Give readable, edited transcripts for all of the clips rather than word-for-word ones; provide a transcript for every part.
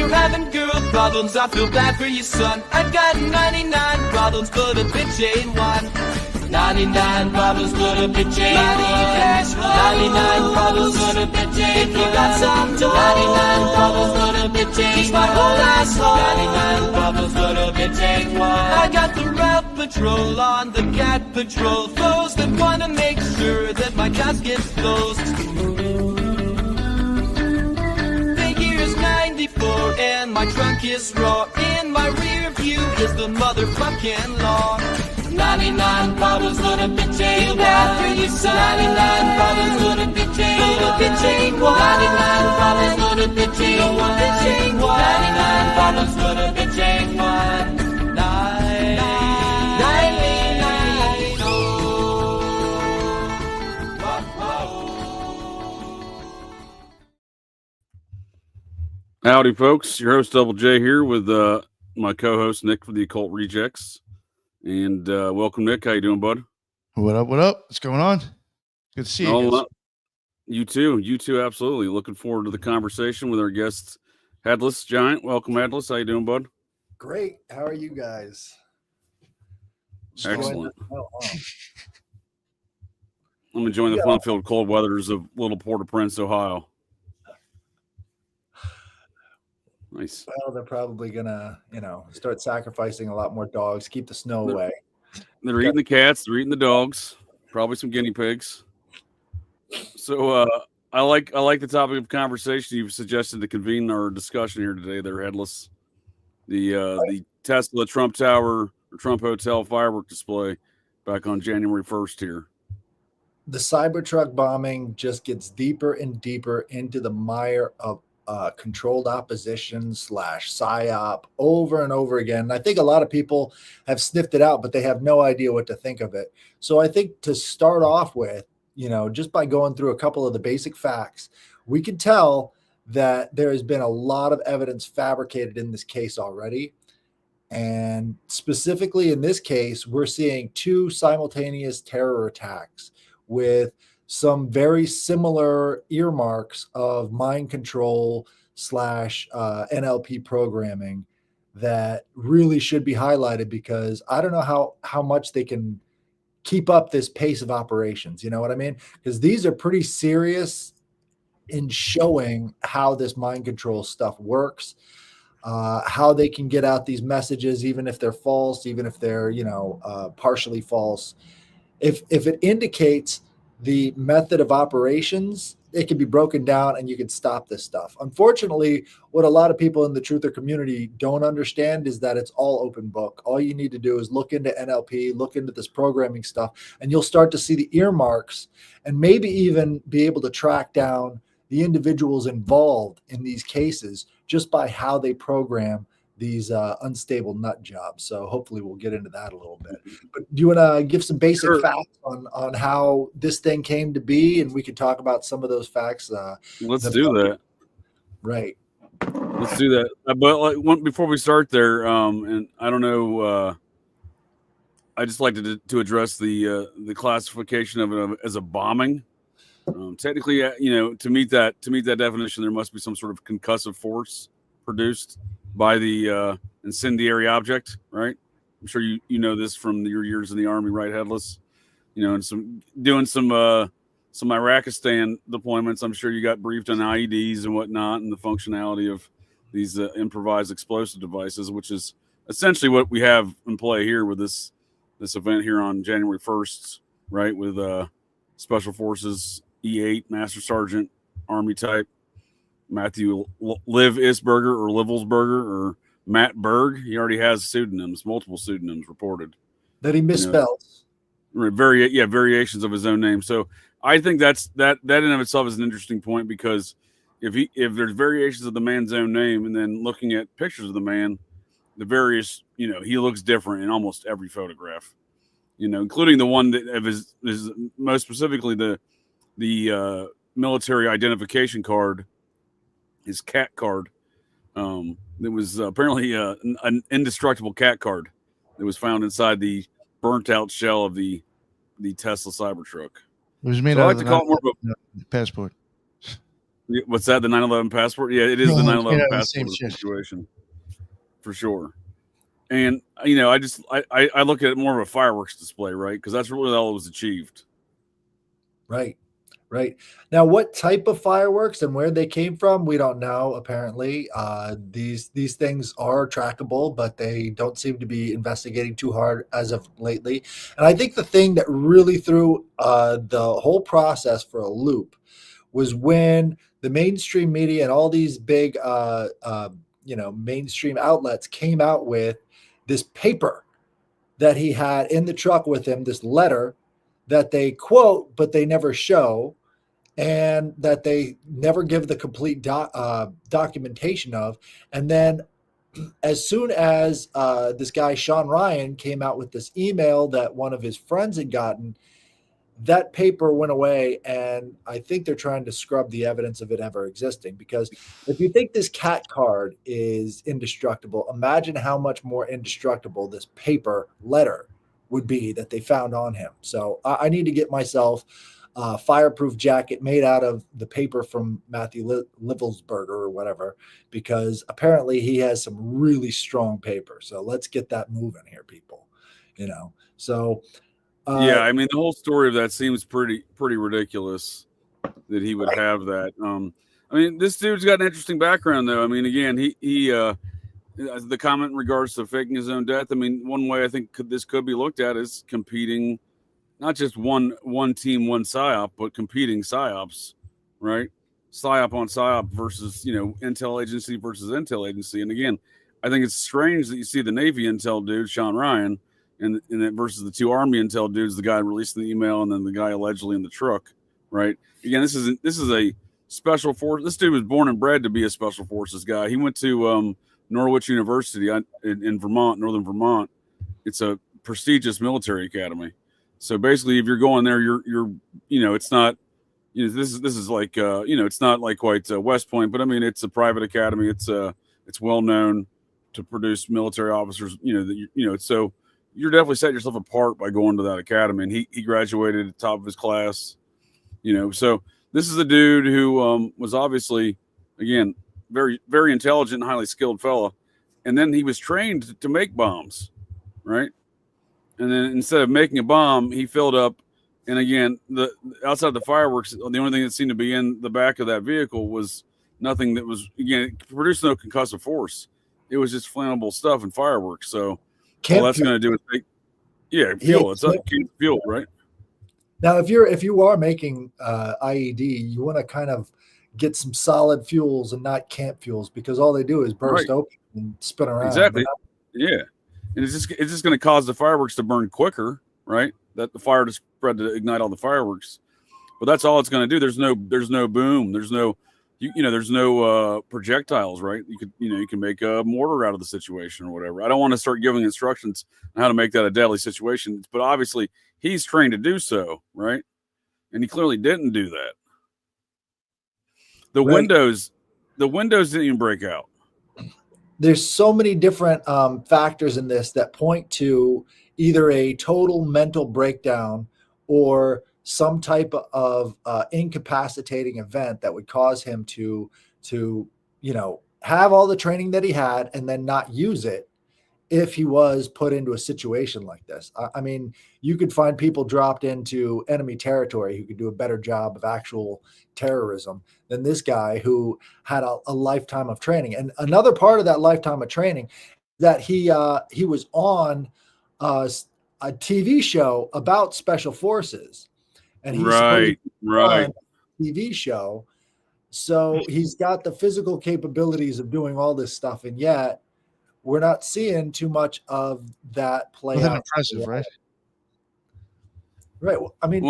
you're having girl problems, I feel bad for you, son. I got 99 problems, but a bitch ain't one. 99 problems, but a bitch ain't one. 99 problems, but a bitch ain't one. If you got some dough, 99 problems, but a bitch ain't one. He's my whole asshole. 99 problems, but a bitch ain't one. I got the Ralph Patrol on the Cat Patrol. Those that wanna make sure that my gas gets closed. The year's 94 and my trunk is raw. In my rear view is the motherfucking law. 99 problems, but a bitch ain't one. Bad for you, son. 99 problems, but a bitch ain't one. 99 problems, but a bitch ain't one. 99 problems, but a bitch ain't one. Howdy, folks. Your host, Double J, here with my co-host, Nick, for the Occult Rejects. And welcome, Nick. How you doing, bud? What up? What up? What's going on? Good to see you guys. You too, absolutely. Looking forward to the conversation with our guest, Headless Giant. Welcome, Headless. How you doing, bud? Great. How are you guys? Excellent. I'm enjoying the fun-filled cold weathers of Little Port-au-Prince, Ohio. Nice. Well, they're probably gonna, start sacrificing a lot more dogs, keep the snow away. They're eating the cats, they're eating the dogs, probably some guinea pigs. So I like the topic of conversation you've suggested to convene our discussion here today. They're Headless. The Tesla Trump Tower or Trump Hotel firework display back on January 1st here. The cybertruck bombing just gets deeper and deeper into the mire of controlled opposition / psyop over and over again. And I think a lot of people have sniffed it out, but they have no idea what to think of it. So I think to start off with, just by going through a couple of the basic facts, we can tell that there has been a lot of evidence fabricated in this case already. And specifically in this case, we're seeing 2 simultaneous terror attacks with some very similar earmarks of mind control / NLP programming that really should be highlighted, because I don't know how much they can keep up this pace of operations. You know what I mean? Because these are pretty serious in showing how this mind control stuff works, how they can get out these messages, even if they're false, even if they're, partially false. If it indicates the method of operations, it can be broken down and you can stop this stuff. Unfortunately, what a lot of people in the truther community don't understand is that it's all open book. All you need to do is look into NLP, look into this programming stuff, and you'll start to see the earmarks and maybe even be able to track down the individuals involved in these cases just by how they program these unstable nut jobs. So hopefully we'll get into that a little bit. But do you want to give some basic facts on how this thing came to be? And we could talk about some of those facts. Let's do that. Right. Let's do that. But before we start there, and I don't know, I just like to address the classification of it as a bombing. Technically, to meet that definition, there must be some sort of concussive force produced by the incendiary object, right? I'm sure you know this from your years in the Army, right, Headless? And some Iraqistan deployments. I'm sure you got briefed on IEDs and whatnot and the functionality of these improvised explosive devices, which is essentially what we have in play here with this event here on January 1st, right? With Special Forces E8 Master Sergeant Army type Matthew Liv Isberger or Livelsberger or Matt Berg. He already has pseudonyms, multiple pseudonyms reported that he misspells. Variations of his own name. So I think that in and of itself is an interesting point, because if there's variations of the man's own name, and then looking at pictures of the man, the various, he looks different in almost every photograph, including the one that of his most specifically the military identification card, his cat card. It was apparently an indestructible cat card that was found inside the burnt out shell of the Tesla Cybertruck. It was made so out I of like to call it more of a passport. What's that? The 9/11 passport? Yeah, it is the Yeah, 9/11 the same passport shit. situation for sure. And I look at it more of a fireworks display, right? Because that's really all that was achieved. Right. Right. Now, what type of fireworks and where they came from, we don't know. Apparently, these things are trackable, but they don't seem to be investigating too hard as of lately. And I think the thing that really threw the whole process for a loop was when the mainstream media and all these big, mainstream outlets came out with this paper that he had in the truck with him, this letter that they quote, but they never show, and that they never give the complete documentation of. And then as soon as this guy, Sean Ryan, came out with this email that one of his friends had gotten, that paper went away. And I think they're trying to scrub the evidence of it ever existing, because if you think this cat card is indestructible, imagine how much more indestructible this paper letter would be that they found on him. So I need to get myself fireproof jacket made out of the paper from Matthew Livelsberger or whatever, because apparently he has some really strong paper. So let's get that moving here, people. So Yeah, I mean, the whole story of that seems pretty ridiculous that he would have that. I mean, this dude's got an interesting background, though. I mean, again, he the comment in regards to faking his own death. I mean, one way I think this could be looked at is competing. Not just one team, one psyop, but competing psyops, right? Psyop on psyop versus, intel agency versus intel agency. And again, I think it's strange that you see the Navy intel dude, Sean Ryan, and that versus the two Army intel dudes, the guy releasing the email and then the guy allegedly in the truck, right? Again, this is a special force. This dude was born and bred to be a special forces guy. He went to Norwich University in Vermont, northern Vermont. It's a prestigious military academy. So basically, if you're going there, you're it's not, this is like, it's not like quite West Point, but I mean, it's a private academy. It's well known to produce military officers. So you're definitely setting yourself apart by going to that academy. And he graduated at the top of his class. So this is a dude who was obviously, again, very very intelligent, highly skilled fella, and then he was trained to make bombs, right? And then instead of making a bomb, he filled up. And again, the outside the fireworks, the only thing that seemed to be in the back of that vehicle was nothing that was, again, it produced no concussive force. It was just flammable stuff and fireworks. So all that's going to do is fuel. It's fuel, right? Now, if you are making IED, you want to kind of get some solid fuels and not camp fuels, because all they do is burst open and spin around. Exactly. Yeah. And it's just going to cause the fireworks to burn quicker, right? That the fire to spread to ignite all the fireworks. But that's all it's going to do. There's no boom. There's no, there's no projectiles, right? You can make a mortar out of the situation or whatever. I don't want to start giving instructions on how to make that a deadly situation, but obviously he's trained to do so, right? And he clearly didn't do that. The windows didn't even break out. There's so many different factors in this that point to either a total mental breakdown or some type of incapacitating event that would cause him to have all the training that he had and then not use it if he was put into a situation like this. I mean, you could find people dropped into enemy territory who could do a better job of actual terrorism than this guy who had a lifetime of training. And another part of that lifetime of training, that he was on a TV show about special forces, and he's right. on a TV show. So he's got the physical capabilities of doing all this stuff, and yet we're not seeing too much of that play out. Impressive, right? Right. I mean,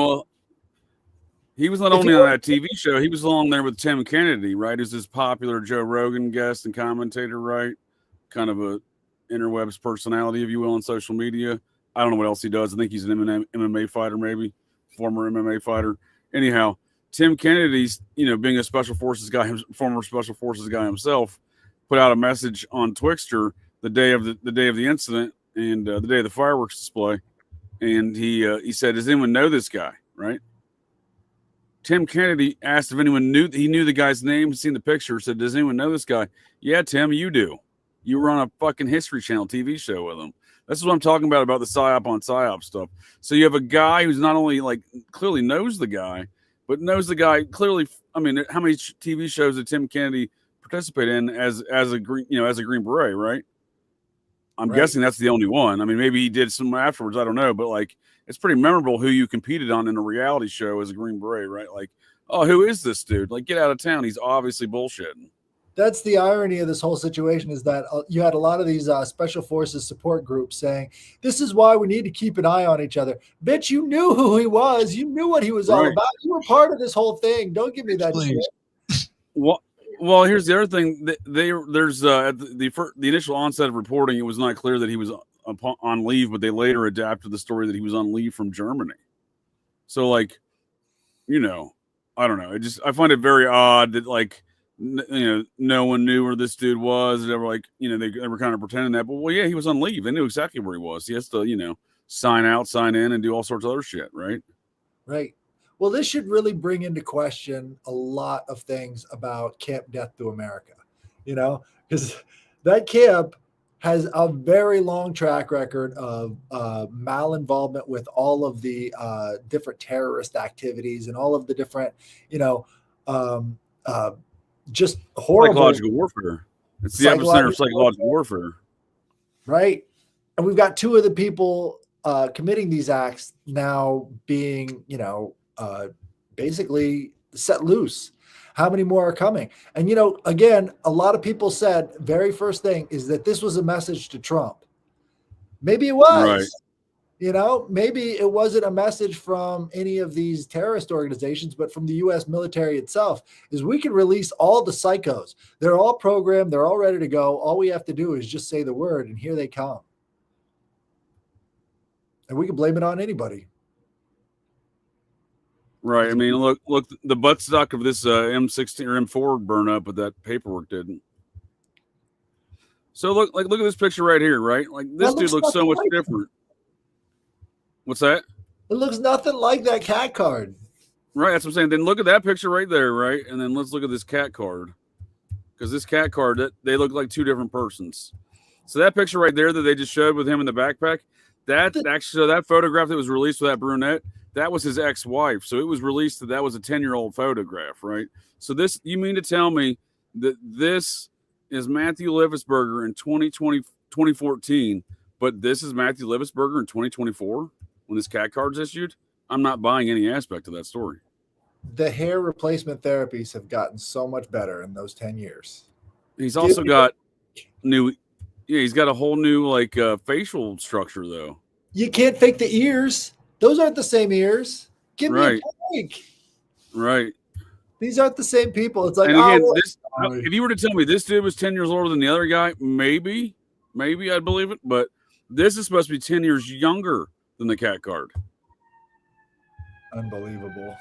he was not only on that TV show, he was along there with Tim Kennedy, right? Who's this popular Joe Rogan guest and commentator, right? Kind of a interwebs personality, if you will, on social media. I don't know what else he does. I think he's an MMA fighter, maybe former MMA fighter. Anyhow, Tim Kennedy's, being a special forces guy, former special forces guy himself, put out a message on Twixter the day of the incident and the day of the fireworks display, and he said, "Does anyone know this guy?" Right? Tim Kennedy asked if anyone knew the guy's name, seen the picture, said, "Does anyone know this guy?" Yeah, Tim, you do. You were on a fucking History Channel TV show with him. This is what I'm talking about the psyop on psyop stuff. So you have a guy who's not only like clearly knows the guy, but knows the guy clearly. I mean, how many TV shows did Tim Kennedy participate in as a green beret, right? I'm guessing that's the only one. I mean, maybe he did some afterwards. I don't know, but like, it's pretty memorable who you competed on in a reality show as a Green Beret, right? Like, oh, who is this dude? Like, get out of town. He's obviously bullshitting. That's the irony of this whole situation, is that you had a lot of these special forces support groups saying, this is why we need to keep an eye on each other. Bitch, you knew who he was. You knew what he was all about. You were part of this whole thing. Don't give me that shit. Well, here's the other thing. There's at the initial onset of reporting, it was not clear that he was on leave, but they later adapted the story that he was on leave from Germany. So, like, you know, I don't know. I find it very odd that, like, no one knew where this dude was. They were like, they were kind of pretending that. But, well, yeah, he was on leave. They knew exactly where he was. He has to, sign out, sign in, and do all sorts of other shit, right? Right. Well, this should really bring into question a lot of things about Camp Death to America, because that camp has a very long track record of malinvolvement with all of the different terrorist activities and all of the different, just horrible psychological warfare. It's the epicenter of psychological warfare. Right. And we've got two of the people committing these acts now being, basically set loose. How many more are coming? And, again, a lot of people said very first thing is that this was a message to Trump. Maybe it was, maybe it wasn't a message from any of these terrorist organizations, but from the U.S. military itself, is we can release all the psychos. They're all programmed. They're all ready to go. All we have to do is just say the word, and here they come. And we can blame it on anybody. Right. I mean, look, the buttstock of this M16 or M4 burn up, but that paperwork didn't. So look at this picture right here, right? Like, this dude looks so much different. What's that? It looks nothing like that cat card. Right. That's what I'm saying. Then look at that picture right there, right? And then let's look at this cat card. Because this cat card, they look like two different persons. So that picture right there that they just showed with him in the backpack, that photograph that was released with that brunette, that was his ex-wife. So it was released that was a 10-year-old photograph, right? So you mean to tell me that this is Matthew Libbesberger in 2014, but this is Matthew Libbesberger in 2024 when this cat card's issued? I'm not buying any aspect of that story. The hair replacement therapies have gotten so much better in those 10 years. He's also got he's got a whole new facial structure though. You can't fake the ears. Those aren't the same ears. Give me a break. Right. These aren't the same people. It's like, if you were to tell me this dude was 10 years older than the other guy, maybe I'd believe it. But this is supposed to be 10 years younger than the cat card. Unbelievable.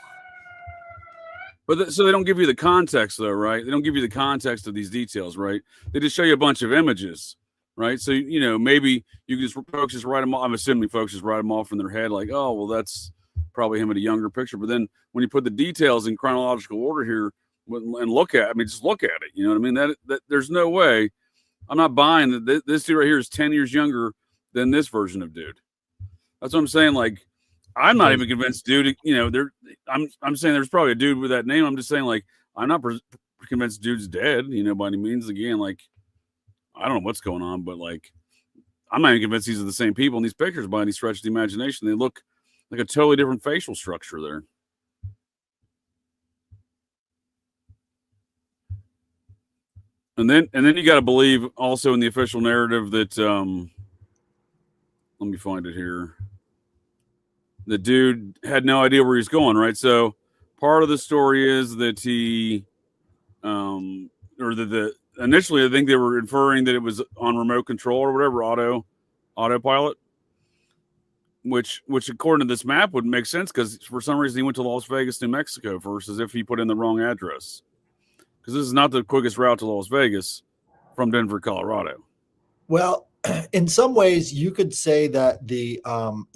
But so they don't give you the context, though, right? They don't give you the context of these details, right? They just show you a bunch of images, right? So, maybe you can folks just write them off. I'm assuming folks just write them off in their head like, oh, well, that's probably him in a younger picture. But then when you put the details in chronological order here and just look at it, you know what I mean? That there's no way. I'm not buying that this dude right here is 10 years younger than this version of dude. That's what I'm saying. Like, I'm not even convinced, dude. I'm saying there's probably a dude with that name. I'm just saying, like, I'm not convinced dude's dead, by any means. Again, like, I don't know what's going on, but like, I'm not even convinced these are the same people in these pictures by any stretch of the imagination. They look like a totally different facial structure there. And then you got to believe also in the official narrative that let me find it here. The dude had no idea where he's going, right? So part of the story is that he, initially I think they were inferring that it was on remote control or whatever, autopilot, which according to this map would make sense because for some reason he went to Las Vegas, New Mexico first, as if he put in the wrong address. Because this is not the quickest route to Las Vegas from Denver, Colorado. Well, in some ways, you could say that the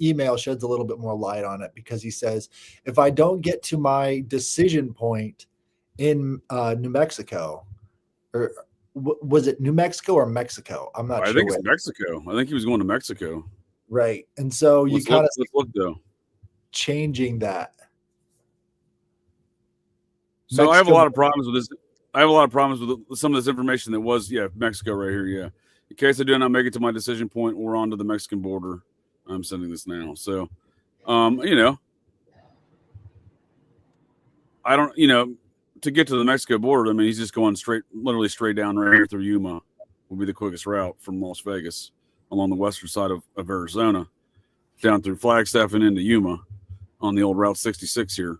email sheds a little bit more light on it, because he says, if I don't get to my decision point in New Mexico, or was it New Mexico or Mexico? I'm not I sure. think it's Mexico. I think he was going to Mexico. Right. And so you kind of let's look though. Changing that. So I have a lot of problems with this. I have a lot of problems with some of this information that was, Mexico right here. Yeah. In case I do not make it to my decision point, we're on to the Mexican border. I'm sending this now. So, I don't, to get to the Mexico border, I mean, he's just going literally straight down right here through Yuma will be the quickest route from Las Vegas along the western side of Arizona, down through Flagstaff and into Yuma on the old Route 66 here.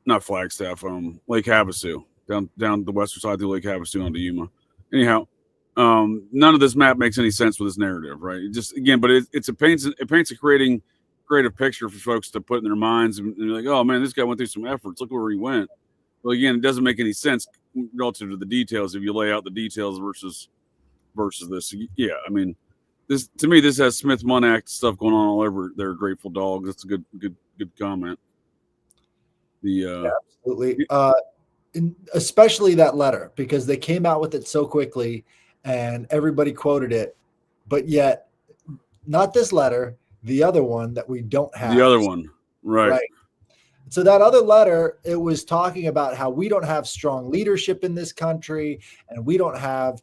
Not Flagstaff, Lake Havasu, down the western side through Lake Havasu onto Yuma. Anyhow, none of this map makes any sense with this narrative, right? But it paints a creative picture for folks to put in their minds, and they're like, oh man, this guy went through some efforts. Look where he went. Well, again, it doesn't make any sense relative to the details if you lay out the details versus this. Yeah, I mean, this has Smith Munnak stuff going on all over their Grateful Dogs. That's a good comment. Absolutely. Especially that letter, because they came out with it so quickly and everybody quoted it, but yet not this letter, the other one that we don't have. The other one, right. So that other letter, it was talking about how we don't have strong leadership in this country, and we don't have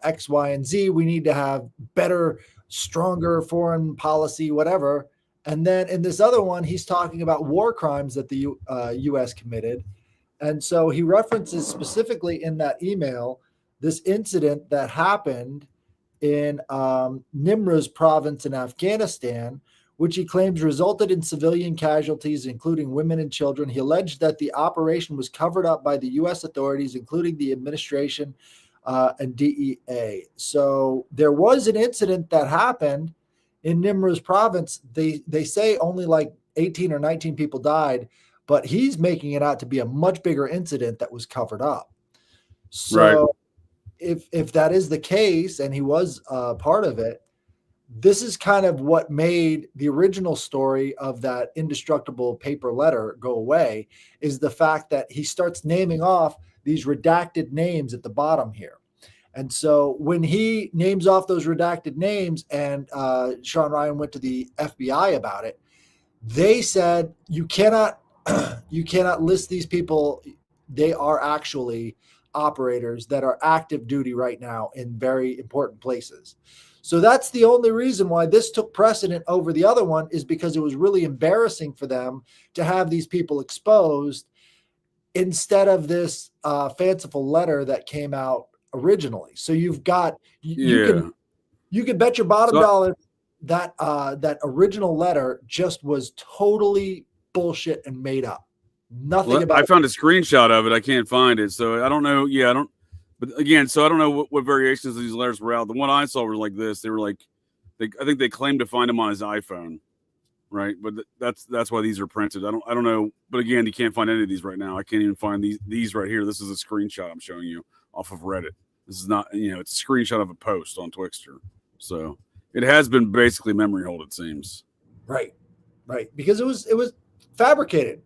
X, Y, and Z. We need to have better, stronger foreign policy, whatever. And then in this other one, he's talking about war crimes that the U.S. committed. And so he references specifically in that email this incident that happened in Nimruz province in Afghanistan, which he claims resulted in civilian casualties, including women and children. He alleged that the operation was covered up by the U.S. authorities, including the administration and DEA. So there was an incident that happened in Nimruz province. They say only like 18 or 19 people died, but he's making it out to be a much bigger incident that was covered up. So if that is the case, and he was part of it, this is kind of what made the original story of that indestructible paper letter go away, is the fact that he starts naming off these redacted names at the bottom here. And so when he names off those redacted names, and Sean Ryan went to the FBI about it, they said, you cannot list these people. They are actually operators that are active duty right now in very important places. So that's the only reason why this took precedent over the other one, is because it was really embarrassing for them to have these people exposed instead of this fanciful letter that came out originally. So you've got, you can bet your bottom dollar that that original letter just was totally bullshit and made up. Nothing about I found a screenshot of it. I can't find it. So I don't know. Yeah, I don't. But again, so I don't know what variations of these letters were out. The one I saw were like this. They were like, I think they claimed to find him on his iPhone, right? But that's why these are printed. I don't know. But again, you can't find any of these right now. I can't even find these right here. This is a screenshot I'm showing you off of Reddit. This is not, it's a screenshot of a post on Twixter. So it has been basically memory hold, it seems. Right. Because it was fabricated.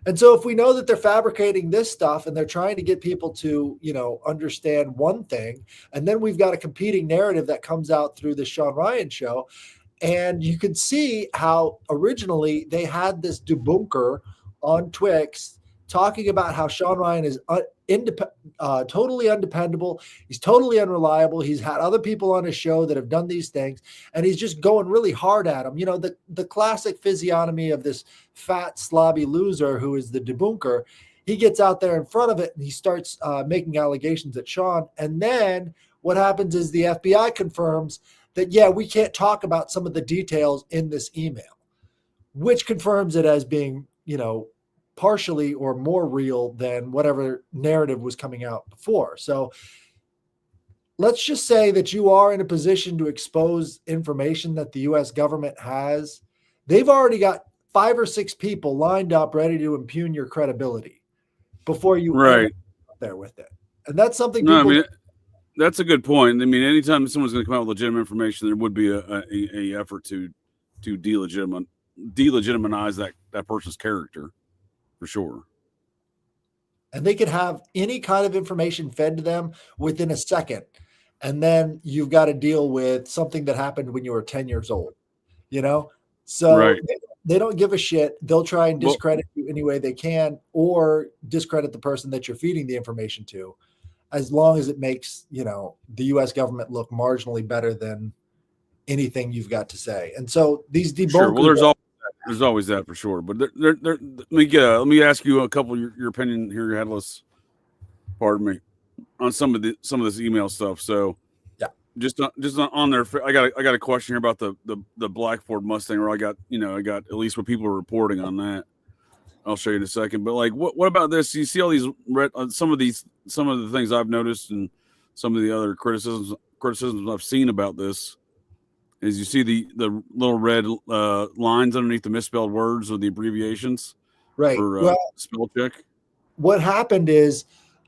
And so if we know that they're fabricating this stuff and they're trying to get people to, understand one thing, and then we've got a competing narrative that comes out through the Sean Ryan show, and you can see how originally they had this debunker on Twix talking about how Sean Ryan is totally undependable. He's totally unreliable. He's had other people on his show that have done these things, and he's just going really hard at him. The classic physiognomy of this fat, slobby loser who is the debunker. He gets out there in front of it and he starts making allegations at Sean. And then what happens is the FBI confirms that, we can't talk about some of the details in this email, which confirms it as being, partially or more real than whatever narrative was coming out before. So let's just say that you are in a position to expose information that the U.S. government has. They've already got 5 or 6 people lined up ready to impugn your credibility before you right there with it. And that's something That's a good point. I mean, anytime someone's going to come out with legitimate information, there would be a effort to delegitimize that person's character, for sure. And they could have any kind of information fed to them within a second. And then you've got to deal with something that happened when you were 10 years old, you know? So Right. they don't give a shit. They'll try and discredit you any way they can, or discredit the person that you're feeding the information to, as long as it makes, you know, the US government look marginally better than anything you've got to say. And so these debunkers. Sure. Well, there's always that for sure. But let me ask you a couple of your opinion here, Headless. Pardon me, on some of this email stuff. So yeah, just on there. I got a question here about the black Ford Mustang, or I got at least what people are reporting on that. I'll show you in a second. But like, what about this? You see all these some of the things I've noticed, and some of the other criticisms I've seen about this. Is you see the little red lines underneath the misspelled words or the abbreviations, right? For spell check. What happened is,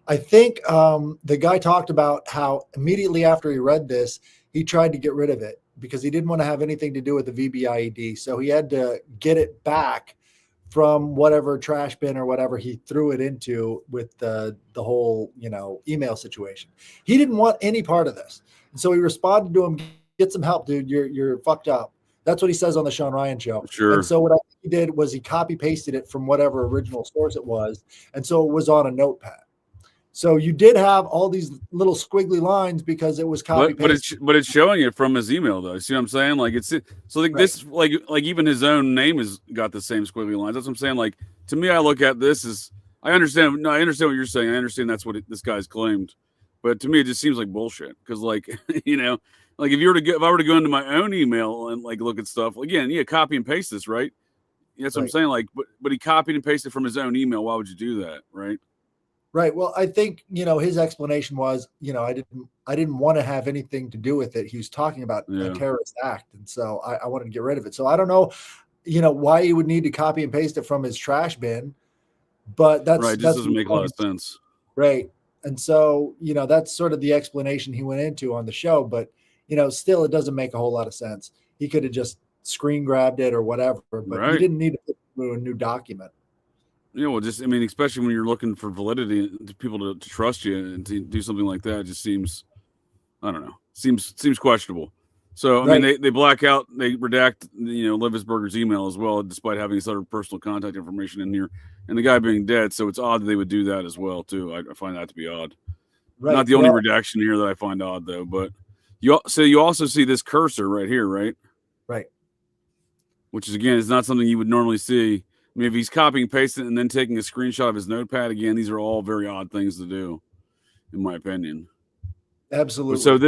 I think the guy talked about how immediately after he read this, he tried to get rid of it because he didn't want to have anything to do with the VBIED. So he had to get it back from whatever trash bin or whatever he threw it into with the whole, you know, email situation. He didn't want any part of this, and so he responded to him. Get some help, dude. You're fucked up. That's what he says on the Sean Ryan show. Sure. And so what he did was he copy pasted it from whatever original source it was. And so it was on a notepad. So you did have all these little squiggly lines because it was copy pasted. But it's showing it from his email though. See what I'm saying? Like it's so like right. This like even his own name has got the same squiggly lines. That's what I'm saying. Like to me, I look at this as I understand what you're saying. I understand that's what this guy's claimed. But to me, it just seems like bullshit. Because like, you know, like if I were to go into my own email and like look at stuff again, yeah, copy and paste this, right? That's what I'm saying. Like, but he copied and pasted from his own email. Why would you do that, right? Right. Well, I think, you know, his explanation was, you know, I didn't want to have anything to do with it. He was talking about a terrorist act, and so I wanted to get rid of it. So I don't know, you know, why he would need to copy and paste it from his trash bin, but that's right. This doesn't make a lot of sense, right? And so, you know, that's sort of the explanation he went into on the show, but you know, still, it doesn't make a whole lot of sense. He could have just screen grabbed it or whatever, but he didn't need to put through a new document. Yeah, well, just I mean, especially when you're looking for validity, to people to trust you and to do something like that, it just seems, I don't know, seems questionable. So I mean, they black out, they redact, you know, Livisberger's email as well, despite having his other personal contact information in here, and the guy being dead. So it's odd that they would do that as well too. I find that to be odd. Right. Not the only redaction here that I find odd though, but you also see this cursor right here, right? Right. Which is again, is not something you would normally see. I mean, if he's copying, pasting, and then taking a screenshot of his notepad, again, these are all very odd things to do, in my opinion. Absolutely. But so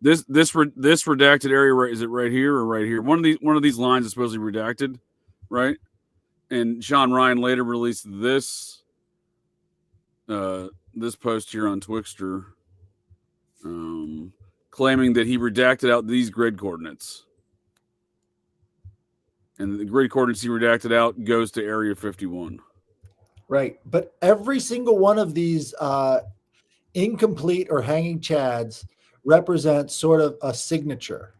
this redacted area, is it right here or right here? One of these lines is supposedly redacted, right? And Sean Ryan later released this post here on Twixter, claiming that he redacted out these grid coordinates. And the grid coordinates he redacted out goes to Area 51. Right. But every single one of these incomplete or hanging chads represents sort of a signature,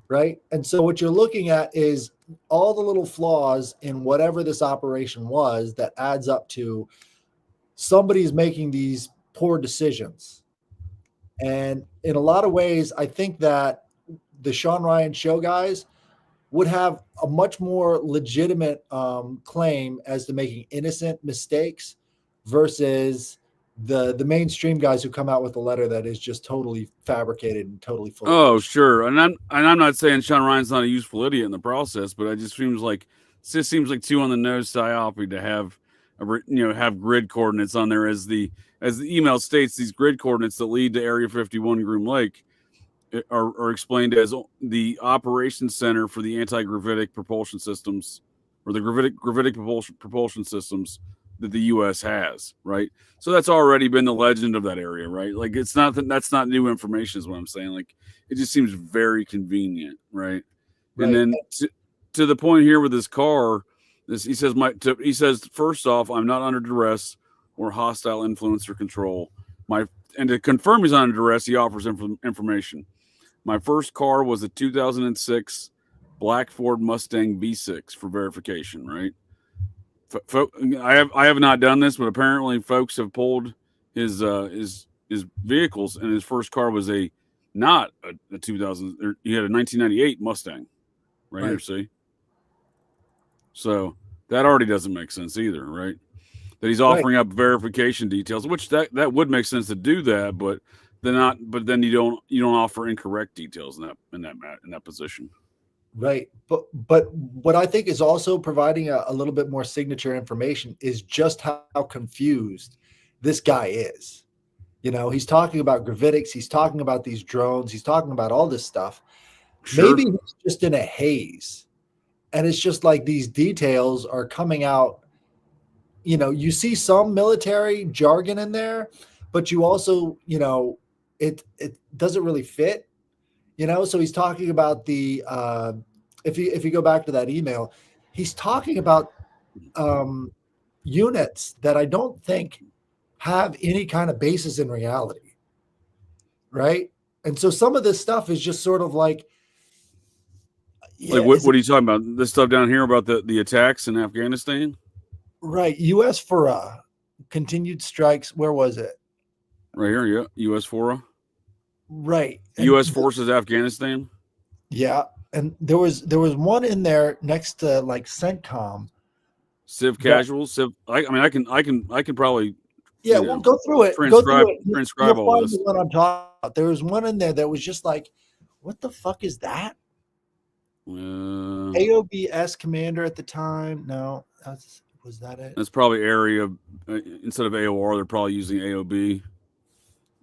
right? And so what you're looking at is all the little flaws in whatever this operation was that adds up to somebody's making these poor decisions. And in a lot of ways, I think that the Sean Ryan show guys would have a much more legitimate claim as to making innocent mistakes versus the mainstream guys who come out with a letter that is just totally fabricated and totally full. Oh, sure. And I'm not saying Sean Ryan's not a useful idiot in the process, but it just seems like too on the nose psyopy to have have grid coordinates on there as the email states. These grid coordinates that lead to Area 51 Groom Lake are explained as the operations center for the anti-gravitic propulsion systems, or the gravitic propulsion systems that the U.S. has, right? So that's already been the legend of that area, right? Like that's not new information, is what I'm saying. Like it just seems very convenient, right? And then to the point here with this car, he says first off, I'm not under duress or hostile influence or control. And to confirm he's under duress, he offers information. My first car was a 2006 black Ford Mustang V6 for verification, right? I have not done this, but apparently folks have pulled his vehicles, and his first car was not a 2000. He had a 1998 Mustang, right here. See, so that already doesn't make sense either, right? That he's offering up verification details, which that would make sense to do that, but then you don't offer incorrect details in that position. Right. But what I think is also providing a little bit more signature information is just how confused this guy is. You know, he's talking about gravitics, he's talking about these drones, he's talking about all this stuff. Sure. Maybe he's just in a haze. And it's just like these details are coming out. You know, you see some military jargon in there, but you also, you know, it doesn't really fit. You know, so he's talking about the if you go back to that email, he's talking about units that I don't think have any kind of basis in reality, right? And so some of this stuff is just sort of like, what are you talking about? This stuff down here about the attacks in Afghanistan, right? U.S. for continued strikes. Where was it? Right here, yeah. U.S. for right. U.S. forces Afghanistan. Yeah, and there was one in there next to like CENTCOM. Civ casual, Civ. I can probably. Yeah, we'll go through it. Transcribe all this. What I'm talking about. There was one in there that was just like, what the fuck is that? AOBS commander at the time. No, was that it? That's probably area instead of AOR. They're probably using AOB,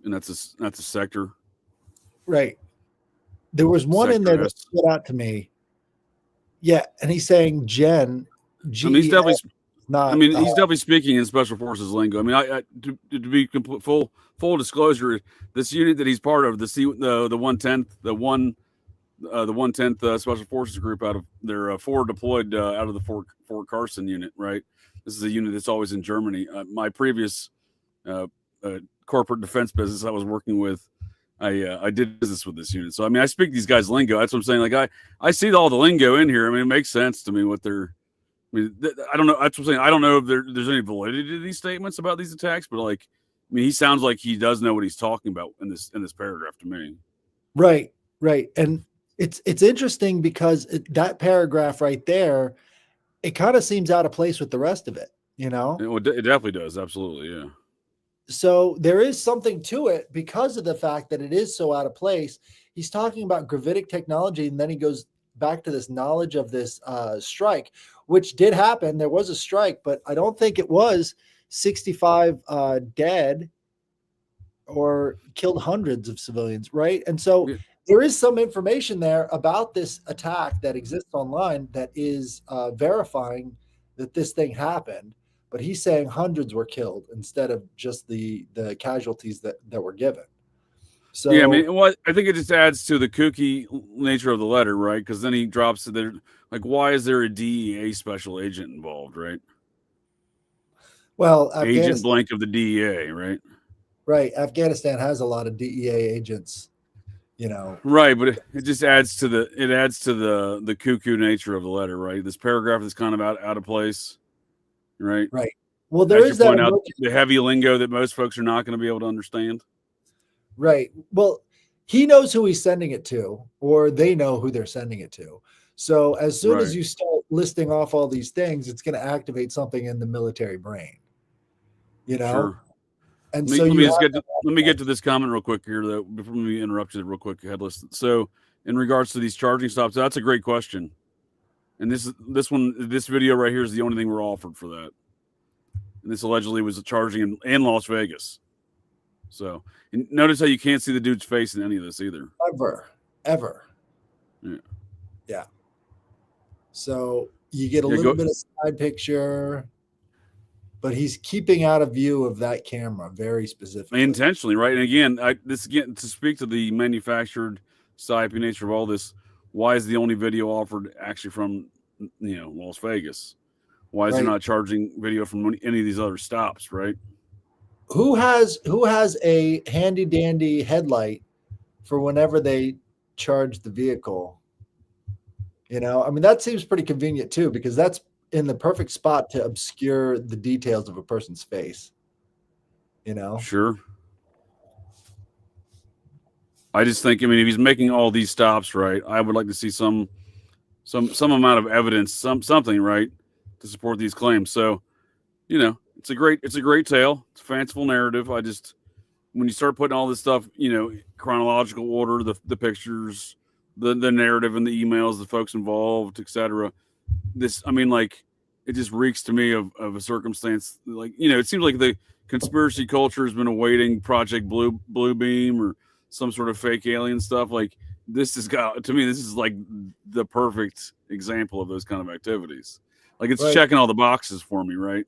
and that's a sector. Right. There was one in there that stood out to me. Yeah, and he's saying Gen. He's definitely not. He's definitely speaking in Special Forces lingo. I mean, to be full disclosure, this unit that he's part of, the 110th, the 110th Special Forces group out of their forward deployed out of the Fort Carson unit, right? This is a unit that's always in Germany. My previous corporate defense business I was working with, I did business with this unit. So, I mean, I speak these guys' lingo. That's what I'm saying. Like, I see all the lingo in here. I mean, it makes sense to me what they're, I mean, I don't know. That's what I'm saying. I don't know if there's any validity to these statements about these attacks, but like, I mean, he sounds like he does know what he's talking about in this paragraph to me. Right. And it's interesting because that paragraph right there, it kind of seems out of place with the rest of it, you know? It definitely does. Absolutely. Yeah. So there is something to it because of the fact that it is so out of place. He's talking about gravitic technology, and then he goes back to this knowledge of this strike, which did happen. There was a strike, but I don't think it was 65 dead or killed hundreds of civilians, right? And so there is some information there about this attack that exists online that is verifying that this thing happened. But he's saying hundreds were killed instead of just the casualties that were given. So yeah, I mean, I think it just adds to the kooky nature of the letter, right? Because then he drops it there, like, why is there a DEA special agent involved, right? Well, agent blank of the DEA, right? Right. Afghanistan has a lot of DEA agents, you know. Right, but it just adds to the cuckoo nature of the letter, right? This paragraph is kind of out of place. Right. Well, there is that point out the heavy lingo that most folks are not going to be able to understand. Right. Well, he knows who he's sending it to, or they know who they're sending it to. So as soon as you start listing off all these things, it's going to activate something in the military brain. You know. Sure. And let me get to this comment real quick here, though, before we interrupt you real quick, Headless. So, in regards to these charging stops, that's a great question. And this video right here is the only thing we're offered for that. And this allegedly was a charging in Las Vegas. So and notice how you can't see the dude's face in any of this either. Ever. Yeah. Yeah. So you get a little bit of side picture, but he's keeping out of view of that camera very specifically. Intentionally, right? And again, to speak to the manufactured psyop nature of all this. Why is the only video offered actually from, Las Vegas? Why is there not charging video from any of these other stops, right? who has a handy dandy headlight for whenever they charge the vehicle? You know, I mean, that seems pretty convenient too, because that's in the perfect spot to obscure the details of a person's face. You know? Sure. I just think, I mean, if he's making all these stops, right, I would like to see some amount of evidence, something, right, to support these claims. So, you know, it's a great tale. It's a fanciful narrative. I just, when you start putting all this stuff, you know, chronological order, the pictures, the narrative and the emails, the folks involved, etc. This, I mean, like, it just reeks to me of a circumstance. Like, you know, it seems like the conspiracy culture has been awaiting Project Blue Beam or some sort of fake alien stuff. Like, this has got, to me, this is like the perfect example of those kind of activities. Like, it's Right. checking all the boxes for me, right?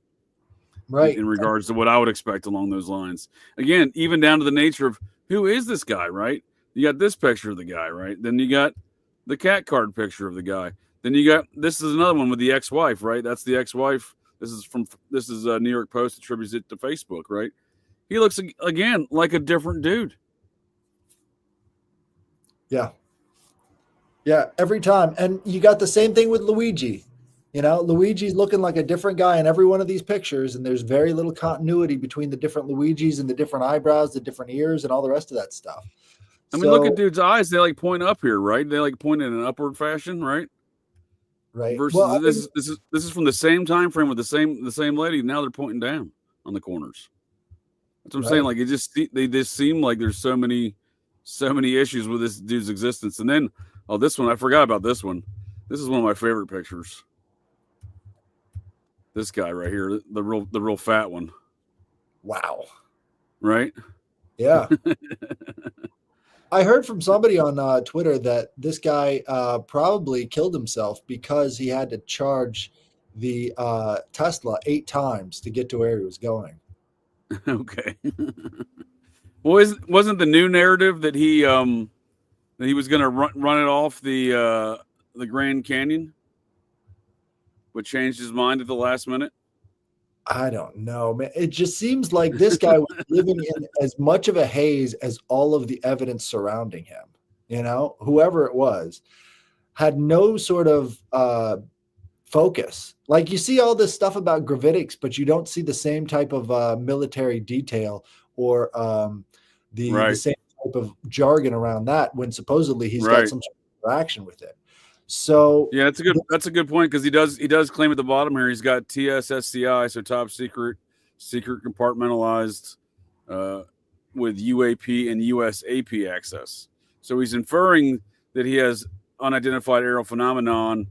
Right. In regards to what I would expect along those lines. Again, even down to the nature of who is this guy, right? You got this picture of the guy, right? Then you got the cat card picture of the guy. Then you got, this is another one with the ex-wife, right? That's the ex-wife. This is New York Post attributes it to Facebook, right? He looks, again, like a different dude. Yeah. Yeah, every time. And you got the same thing with Luigi. You know, Luigi's looking like a different guy in every one of these pictures, and there's very little continuity between the different Luigis and the different eyebrows, the different ears, and all the rest of that stuff. I mean, look at dude's eyes. They like point up here, right? They like point in an upward fashion, right? Right. Versus Well, this is from the same time frame with the same lady. Now they're pointing down on the corners. That's what I'm saying. Like, they just seem like there's so many issues with this dude's existence. And then, oh, this one, I forgot about this one. This is one of my favorite pictures. This guy right here, the real fat one. Wow. Right? Yeah. I heard from somebody on Twitter that this guy probably killed himself because he had to charge the Tesla 8 times to get to where he was going. Okay. Well, wasn't the new narrative that he was going to run it off the Grand Canyon, but changed his mind at the last minute? I don't know, man. It just seems like this guy was living in as much of a haze as all of the evidence surrounding him. You know, whoever it was had no sort of focus. Like, you see all this stuff about gravitics, but you don't see the same type of military detail or the same type of jargon around that, when supposedly he's got some sort of interaction with it. So yeah, that's a good point, because he does claim at the bottom here he's got TSSCI, so top secret compartmentalized with UAP and USAP access. So he's inferring that he has unidentified aerial phenomenon.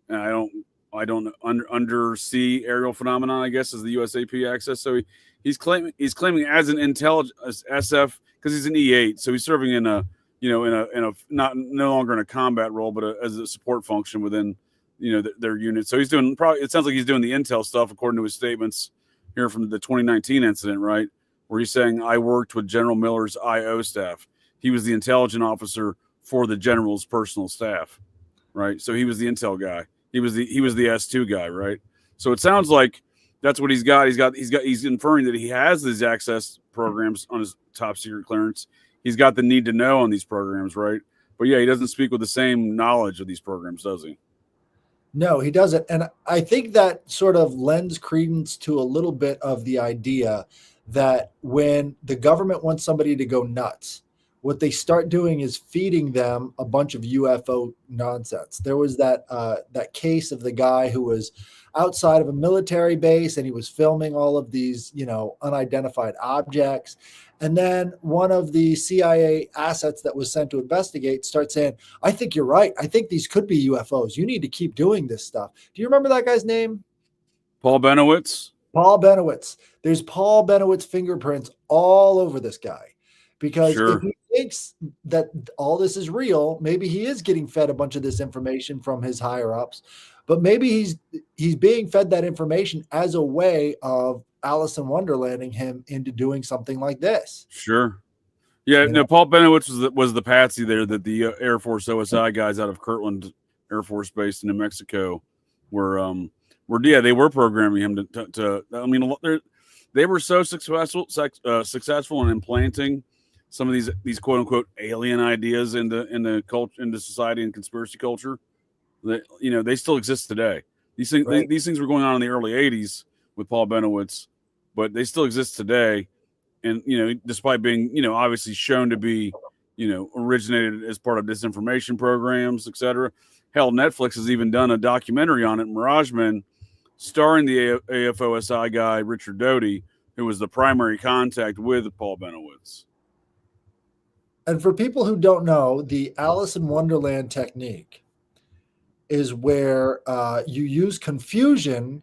And I don't undersea aerial phenomenon, I guess, is the USAP access. So he's claiming as an intelligence SF, because he's an E8, so he's serving in a no longer in a combat role, but as a support function within, their unit. So he's doing it sounds like he's doing the intel stuff, according to his statements here from the 2019 incident, right? Where he's saying, I worked with General Miller's IO staff. He was the intelligence officer for the general's personal staff, right? So he was the intel guy. He was the S2 guy, right? So it sounds like that's what he's got. He's inferring that he has these access programs on his top secret clearance. He's got the need to know on these programs, right? But yeah, he doesn't speak with the same knowledge of these programs, does he? No, he doesn't. And I think that sort of lends credence to a little bit of the idea that when the government wants somebody to go nuts, what they start doing is feeding them a bunch of UFO nonsense. There was that case of the guy who was outside of a military base, and he was filming all of these, unidentified objects. And then one of the CIA assets that was sent to investigate starts saying, I think you're right. I think these could be UFOs. You need to keep doing this stuff. Do you remember that guy's name? Paul Benowitz? Paul Benowitz. There's Paul Benowitz fingerprints all over this guy. Because if he thinks that all this is real, maybe he is getting fed a bunch of this information from his higher ups, but maybe he's being fed that information as a way of Alice in Wonderlanding him into doing something like this. Sure. Yeah, no, Paul Benowitz was the patsy there that the Air Force OSI guys out of Kirtland Air Force Base in New Mexico were they were programming him to I mean, they were so successful in implanting some of these quote unquote alien ideas into culture, into society and conspiracy culture, that they still exist today. These things Right. these things were going on in the early '80s with Paul Benowitz, but they still exist today. And despite being obviously shown to be originated as part of disinformation programs, etc. Hell, Netflix has even done a documentary on it, Mirage Men, starring the AFOSI guy Richard Doty, who was the primary contact with Paul Benowitz. And for people who don't know, the Alice in Wonderland technique is where you use confusion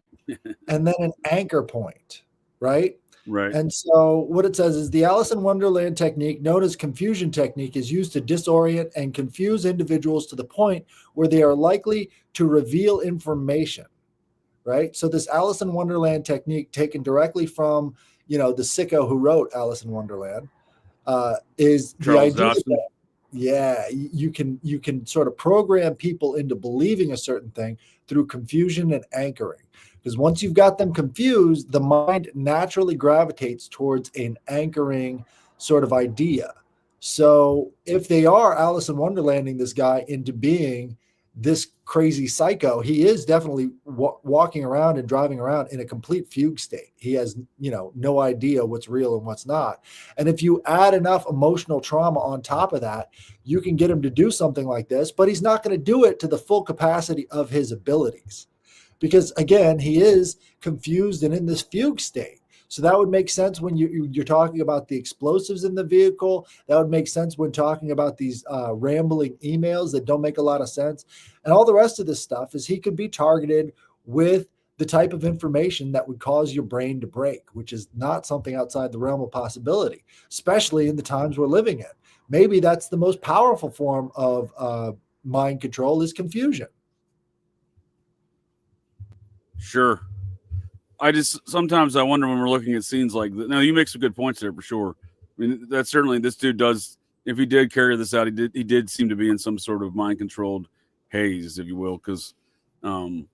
and then an anchor point, right? Right. And so what it says is the Alice in Wonderland technique, known as confusion technique, is used to disorient and confuse individuals to the point where they are likely to reveal information, right? So this Alice in Wonderland technique, taken directly from, the sicko who wrote Alice in Wonderland, is Charles the idea Dodson. that, yeah, you can sort of program people into believing a certain thing through confusion and anchoring. Because once you've got them confused, the mind naturally gravitates towards an anchoring sort of idea. So if they are Alice in Wonderlanding this guy into being this crazy psycho, he is definitely walking around and driving around in a complete fugue state. He has, no idea what's real and what's not. And if you add enough emotional trauma on top of that, you can get him to do something like this, but he's not going to do it to the full capacity of his abilities. Because again, he is confused and in this fugue state. So that would make sense when you're talking about the explosives in the vehicle. That would make sense when talking about these rambling emails that don't make a lot of sense. And all the rest of this stuff is he could be targeted with the type of information that would cause your brain to break, which is not something outside the realm of possibility, especially in the times we're living in. Maybe that's the most powerful form of mind control, is confusion. Sure. Sometimes I wonder when we're looking at scenes like that. Now, you make some good points there for sure. I mean, that's certainly, this dude does, if he did carry this out, he did seem to be in some sort of mind controlled haze, if you will, because even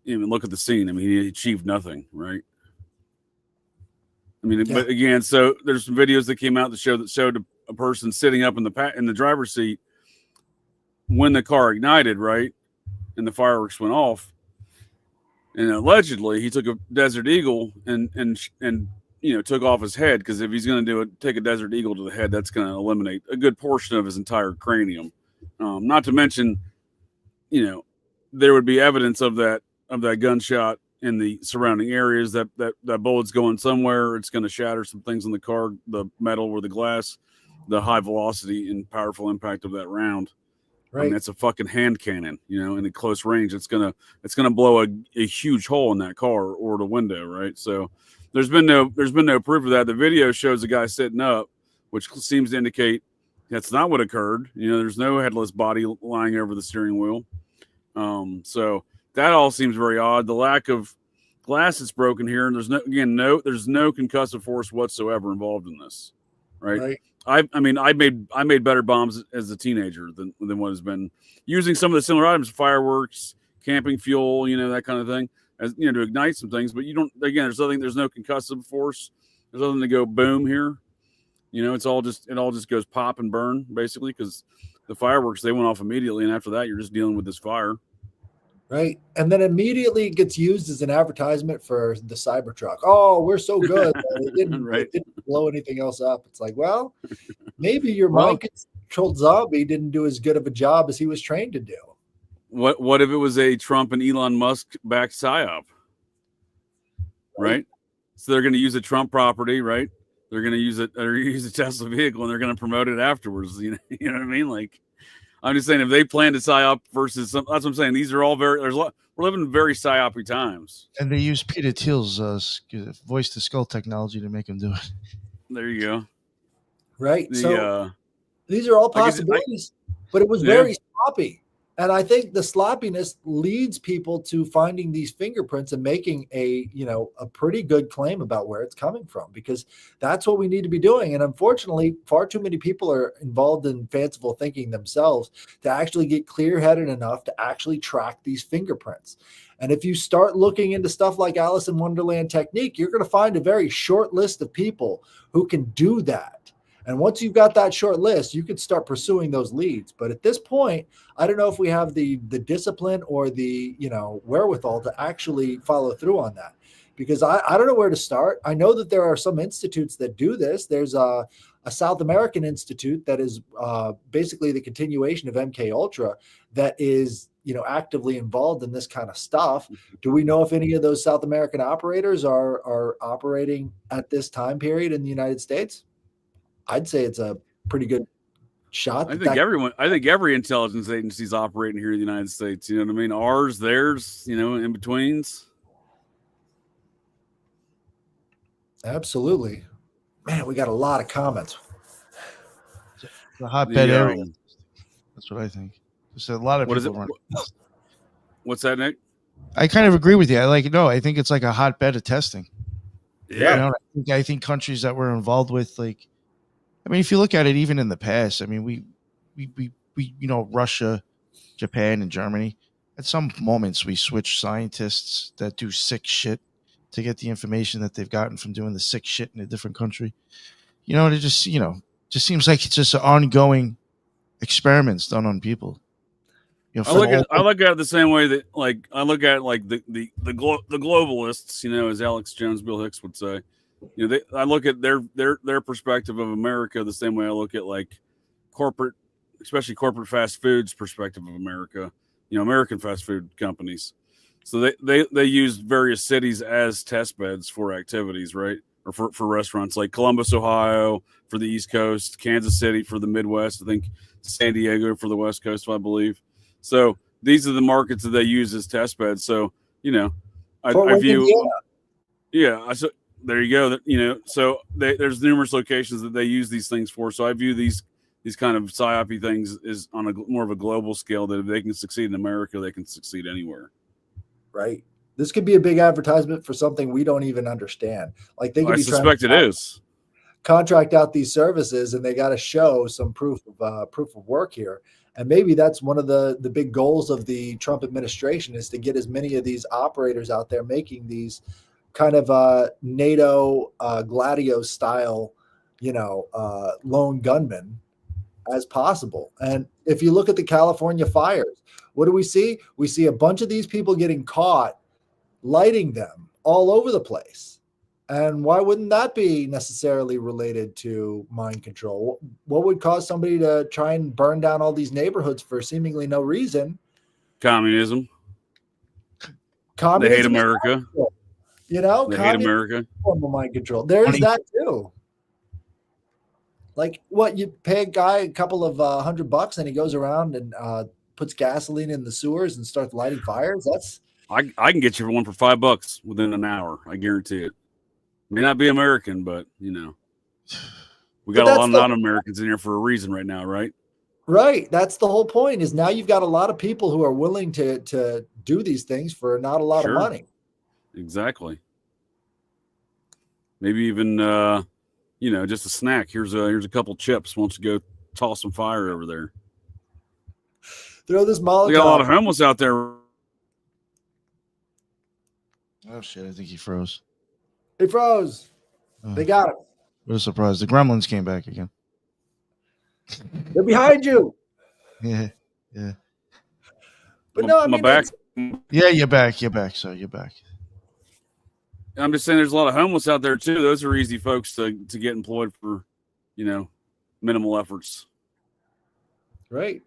look at the scene. I mean, he achieved nothing, right? I mean, yeah. But again, so there's some videos that came out that showed a person sitting up in the driver's seat when the car ignited, right, and the fireworks went off. And allegedly, he took a Desert Eagle and took off his head, because if he's going to take a Desert Eagle to the head, that's going to eliminate a good portion of his entire cranium. Not to mention, there would be evidence of that gunshot in the surrounding areas. That bullet's going somewhere. It's going to shatter some things in the car, the metal or the glass, the high velocity and powerful impact of that round. Right. I mean, it's a fucking hand cannon, in a close range. It's gonna blow a huge hole in that car or the window, right? So there's been no proof of that. The video shows a guy sitting up, which seems to indicate that's not what occurred. There's no headless body lying over the steering wheel. So that all seems very odd. The lack of glass that's broken here, and there's no concussive force whatsoever involved in this, right? I made better bombs as a teenager than what has been, using some of the similar items, fireworks, camping fuel, that kind of thing, as to ignite some things. But you don't. Again, there's no concussive force. There's nothing to go boom here. It all just goes pop and burn, basically, because the fireworks, they went off immediately, and after that, you're just dealing with this fire. Right. And then immediately it gets used as an advertisement for the cybertruck. Oh, we're so good. It didn't blow anything else up. It's like, well, maybe your mind-controlled zombie didn't do as good of a job as he was trained to do. What if it was a Trump and Elon Musk backed psyop? Right? So they're going to use a Trump property, right? They're going to use a Tesla vehicle, and they're going to promote it afterwards. You know what I mean? Like, I'm just saying, if they plan to psyop versus that's what I'm saying. These are all we're living in very psyopy times. And they use Peter Thiel's voice to skull technology to make him do it. There you go. Right. So these are all possibilities, but it was very sloppy. And I think the sloppiness leads people to finding these fingerprints and making a pretty good claim about where it's coming from, because that's what we need to be doing. And unfortunately, far too many people are involved in fanciful thinking themselves to actually get clear-headed enough to actually track these fingerprints. And if you start looking into stuff like Alice in Wonderland technique, you're going to find a very short list of people who can do that. And once you've got that short list, you can start pursuing those leads. But at this point, I don't know if we have the discipline or the, wherewithal to actually follow through on that, because I don't know where to start. I know that there are some institutes that do this. There's a South American institute that is basically the continuation of MK Ultra that is, actively involved in this kind of stuff. Do we know if any of those South American operators are operating at this time period in the United States? I'd say it's a pretty good shot. I think every intelligence agency is operating here in the United States. You know what I mean? Ours, theirs, in betweens. Absolutely. Man, we got a lot of comments. The hotbed area. That's what I think. There's a lot of people running. What's that, Nick? I kind of agree with you. I think it's like a hotbed of testing. Yeah. I think countries that we're involved with, if you look at it, even in the past, we Russia, Japan, and Germany, at some moments we switch scientists that do sick shit to get the information that they've gotten from doing the sick shit in a different country. It just seems like it's just ongoing experiments done on people. I look at it the same way that I look at the globalists, as Alex Jones, Bill Hicks would say. I look at their perspective of America the same way I look at corporate, especially corporate fast foods perspective of America. American fast food companies. So they use various cities as test beds for activities, right? Or for restaurants like Columbus, Ohio for the East Coast, Kansas City for the Midwest, I think San Diego for the West Coast, I believe. So these are the markets that they use as test beds. So, I view, so there you go. So there's numerous locations that they use these things for. So I view these kind of psyop things is on a more of a global scale, that if they can succeed in America, they can succeed anywhere. Right. This could be a big advertisement for something we don't even understand. They could I suspect it is. Contract out these services, and they got to show some proof of work here. And maybe that's one of the big goals of the Trump administration, is to get as many of these operators out there making these kind of NATO Gladio style, lone gunmen as possible. And if you look at the California fires, what do we see? We see a bunch of these people getting caught lighting them all over the place. And why wouldn't that be necessarily related to mind control? What would cause somebody to try and burn down all these neighborhoods for seemingly no reason? Communism. They hate America. They hate America. Mind control. There's that too. You pay a guy a couple of $100 and he goes around and puts gasoline in the sewers and starts lighting fires. I can get you one for $5 within an hour. I guarantee it. May not be American, but we got a lot of non-Americans in here for a reason right now, right? Right. That's the whole point, is now you've got a lot of people who are willing to do these things for not a lot of money. Exactly. Maybe even just a snack. Here's a couple chips. Why don't you go toss some fire over there? Throw this Molotov. We got a lot of homeless out there. Oh shit! I think he froze. He froze. They got him. What a surprise! The gremlins came back again. They're behind you. Yeah. But no, my back. Yeah, you're back. You're back. So you're back. I'm just saying, there's a lot of homeless out there too. Those are easy folks to get employed for, minimal efforts. Right.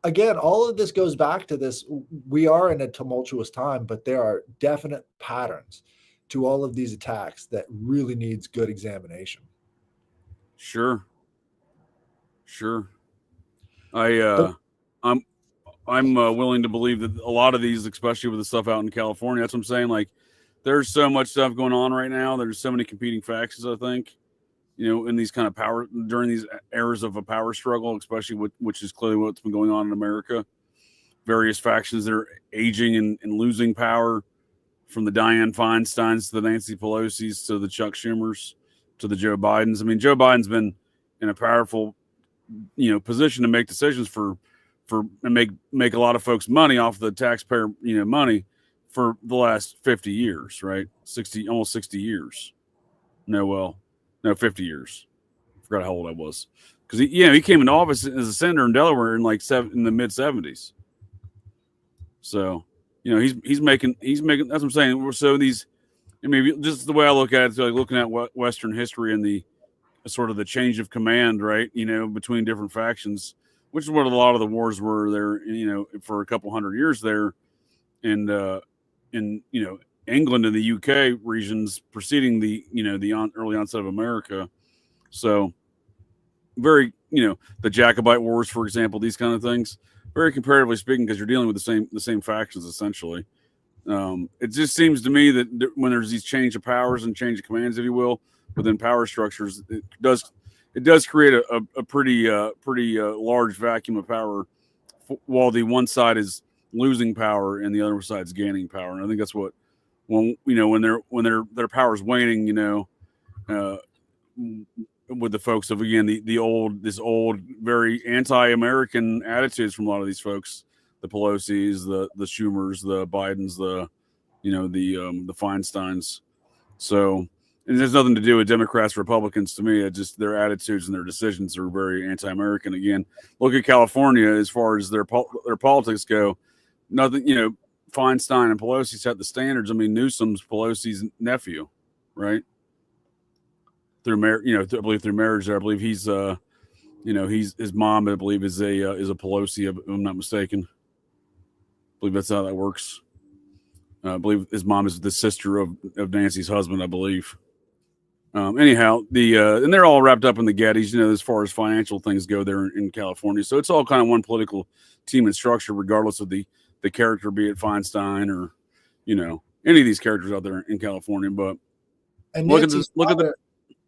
Again, all of this goes back to this. We are in a tumultuous time, but there are definite patterns to all of these attacks that really needs good examination. Sure. I'm willing to believe that a lot of these, especially with the stuff out in California, that's what I'm saying. There's so much stuff going on right now. There's so many competing factions, I think, in these kind of during these eras of a power struggle, especially which is clearly what's been going on in America. Various factions that are aging and losing power, from the Dianne Feinsteins to the Nancy Pelosi's to the Chuck Schumers to the Joe Bidens. Joe Biden's been in a powerful, position to make decisions for and make a lot of folks money off the taxpayer, money for the last 50 years, right? Almost 60 years. No, 50 years. I forgot how old I was. Because he came into office as a senator in Delaware in in the mid 70s. So, he's making. That's what I'm saying. So just the way I look at it, it's like looking at Western history and the sort of the change of command, right? Between different factions, which is what a lot of the wars were there. For a couple hundred years there, and in England and the UK regions preceding the early onset of America. So very the Jacobite wars, for example, these kind of things. Very comparatively speaking, because you're dealing with the same factions essentially. It just seems to me that when there's these change of powers and change of commands, if you will, within power structures, it does create a pretty large vacuum of power, while the one side is losing power and the other side's gaining power. And I think that's what when their power is waning, with the folks of again this old very anti-American attitudes from a lot of these folks, the Pelosi's, the Schumers, the Bidens, the Feinsteins. So, and there's nothing to do with Democrats, Republicans. To me, it's just their attitudes and their decisions are very anti-American. Again, look at California as far as their politics go. Nothing, Feinstein and Pelosi set the standards. I mean, Newsom's Pelosi's nephew, right? Through marriage, I believe through marriage. There, I believe he's, his mom, I believe, is a Pelosi, if I'm not mistaken. I believe that's how that works. I believe his mom is the sister of Nancy's husband, I believe. Anyhow, and they're all wrapped up in the Gettys, as far as financial things go there in California. So it's all kind of one political team and structure, regardless of the character, be it Feinstein or, any of these characters out there in California. But look at this. Look at the.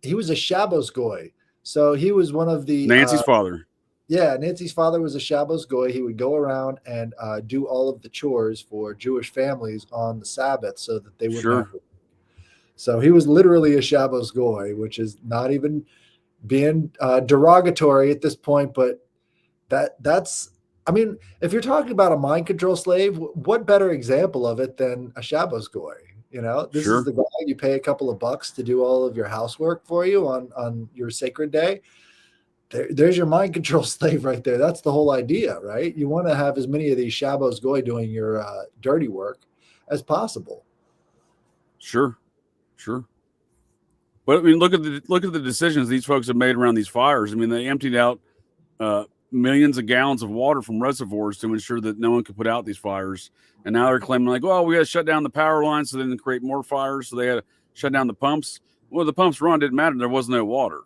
He was a Shabbos Goy. So he was one of the Nancy's father. Yeah, Nancy's father was a Shabbos Goy. He would go around and do all of the chores for Jewish families on the Sabbath so that they wouldn't have to. So he was literally a Shabbos Goy, which is not even being derogatory at this point, but that's I mean, if you're talking about a mind control slave, what better example of it than a Shabbos Goy? This is the guy you pay a couple of bucks to do all of your housework for you on your sacred day. There's your mind control slave right there. That's the whole idea, right? You want to have as many of these Shabbos Goy doing your dirty work as possible. Sure. But I mean, look at the decisions these folks have made around these fires. I mean, they emptied out millions of gallons of water from reservoirs to ensure that no one could put out these fires. And now they're claiming like, well, we got to shut down the power lines so they didn't create more fires. So they had to shut down the pumps. Well, the pumps run, didn't matter. There was no water.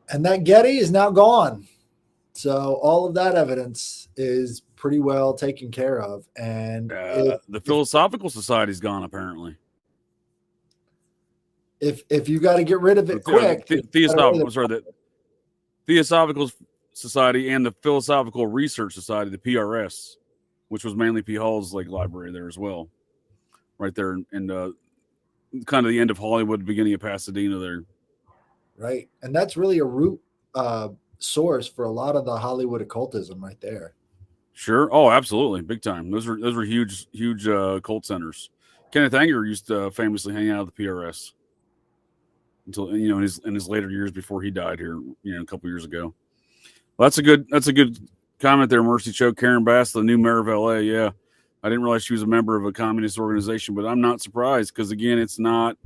And that Getty is now gone. So all of that evidence is pretty well taken care of. And the Philosophical Society's gone, apparently. If you got to get rid of it quick. The Theosophical Society and the Philosophical Research Society, the PRS, which was mainly P. Hall's library there as well. Right there in kind of the end of Hollywood, beginning of Pasadena there. Right. And that's really a root source for a lot of the Hollywood occultism right there. Sure. Oh, absolutely. Big time. Those were huge occult centers. Kenneth Anger used to famously hang out at the PRS until, in his later years before he died here, a couple years ago. Well, that's a good comment there, Mercy Choke. Karen Bass, the new mayor of LA. Yeah. I didn't realize she was a member of a communist organization, but I'm not surprised because, again, it's not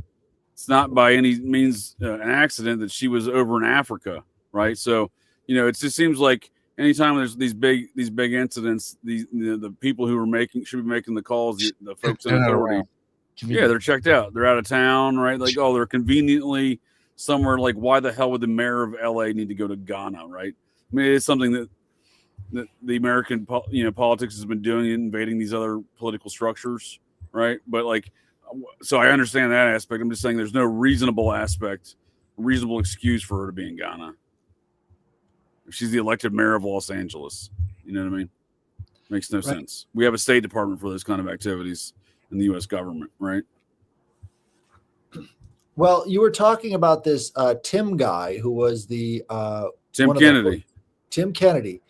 by any means an accident that she was over in Africa, right? So, it just seems like anytime there's these big incidents, the people who should be making the calls, the folks in authority, they're checked out. They're out of town, right? Like, they're conveniently somewhere. Like, why the hell would the mayor of LA need to go to Ghana, right? I mean, it's something that the American, politics has been doing, invading these other political structures, right? But so I understand that aspect. I'm just saying there's no reasonable excuse for her to be in Ghana. If she's the elected mayor of Los Angeles, you know what I mean? Makes no sense. We have a State Department for those kind of activities in the U.S. government, right? Well, you were talking about this Tim guy who was the Tim Kennedy. Tim Kennedy.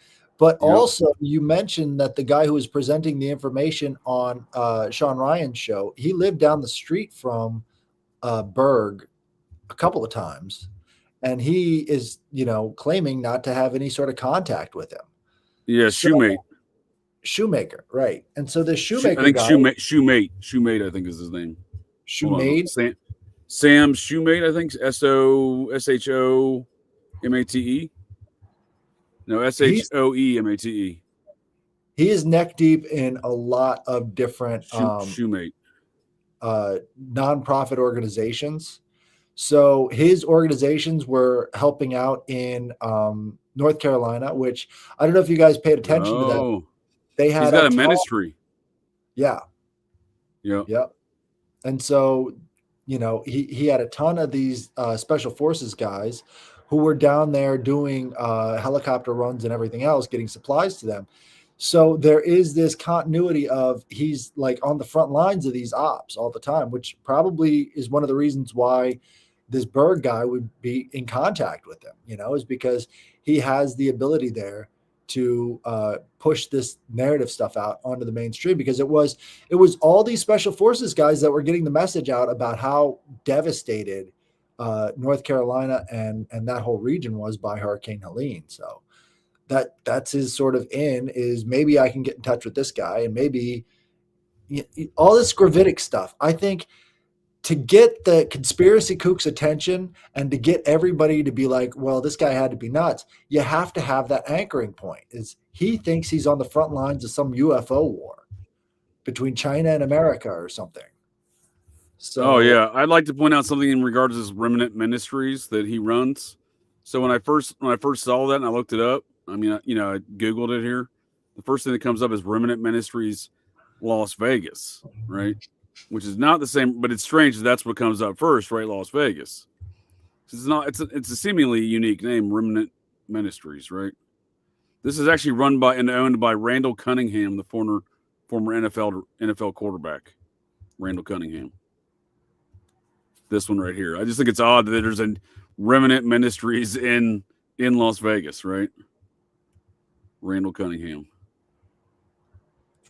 But Yep. also, you mentioned that the guy who was presenting the information on Sean Ryan's show, he lived down the street from Berg a couple of times, and he is, claiming not to have any sort of contact with him. Yeah, So, Shoemaker, right? And so the Shoemaker I think guy, Shoemate, I think is his name. Hold on. Shoemade, Sam Shoemate, I think SOSHOMATE. No, SHOEMATE. he is neck deep in a lot of different Shoemate. nonprofit organizations. So his organizations were helping out in North Carolina, which I don't know if you guys paid attention to that. They had he's got a ministry. Yeah. Yeah. Yep. And so, he had a ton of these special forces guys who were down there doing helicopter runs and everything else, getting supplies to them. So there is this continuity of he's like on the front lines of these ops all the time, which probably is one of the reasons why this Berg guy would be in contact with him, is because he has the ability there to push this narrative stuff out onto the mainstream, because it was all these special forces guys that were getting the message out about how devastated North Carolina and that whole region was by Hurricane Helene. So that's his sort of is maybe I can get in touch with this guy, and maybe all this gravitic stuff. I think to get the conspiracy kooks attention and to get everybody to be like, well, this guy had to be nuts, you have to have that anchoring point. Is he thinks he's on the front lines of some UFO war between China and America or something. So, yeah, I'd like to point out something in regards to his Remnant Ministries that he runs. So when I first saw that and I looked it up, I mean, I Googled it here. The first thing that comes up is Remnant Ministries Las Vegas, right? Which is not the same, but it's strange that's what comes up first, right? Las Vegas. It's a seemingly unique name, Remnant Ministries, right? This is actually run by and owned by Randall Cunningham, the former NFL quarterback, Randall Cunningham. This one right here. I just think it's odd that there's a Remnant Ministries in Las Vegas, right? Randall Cunningham.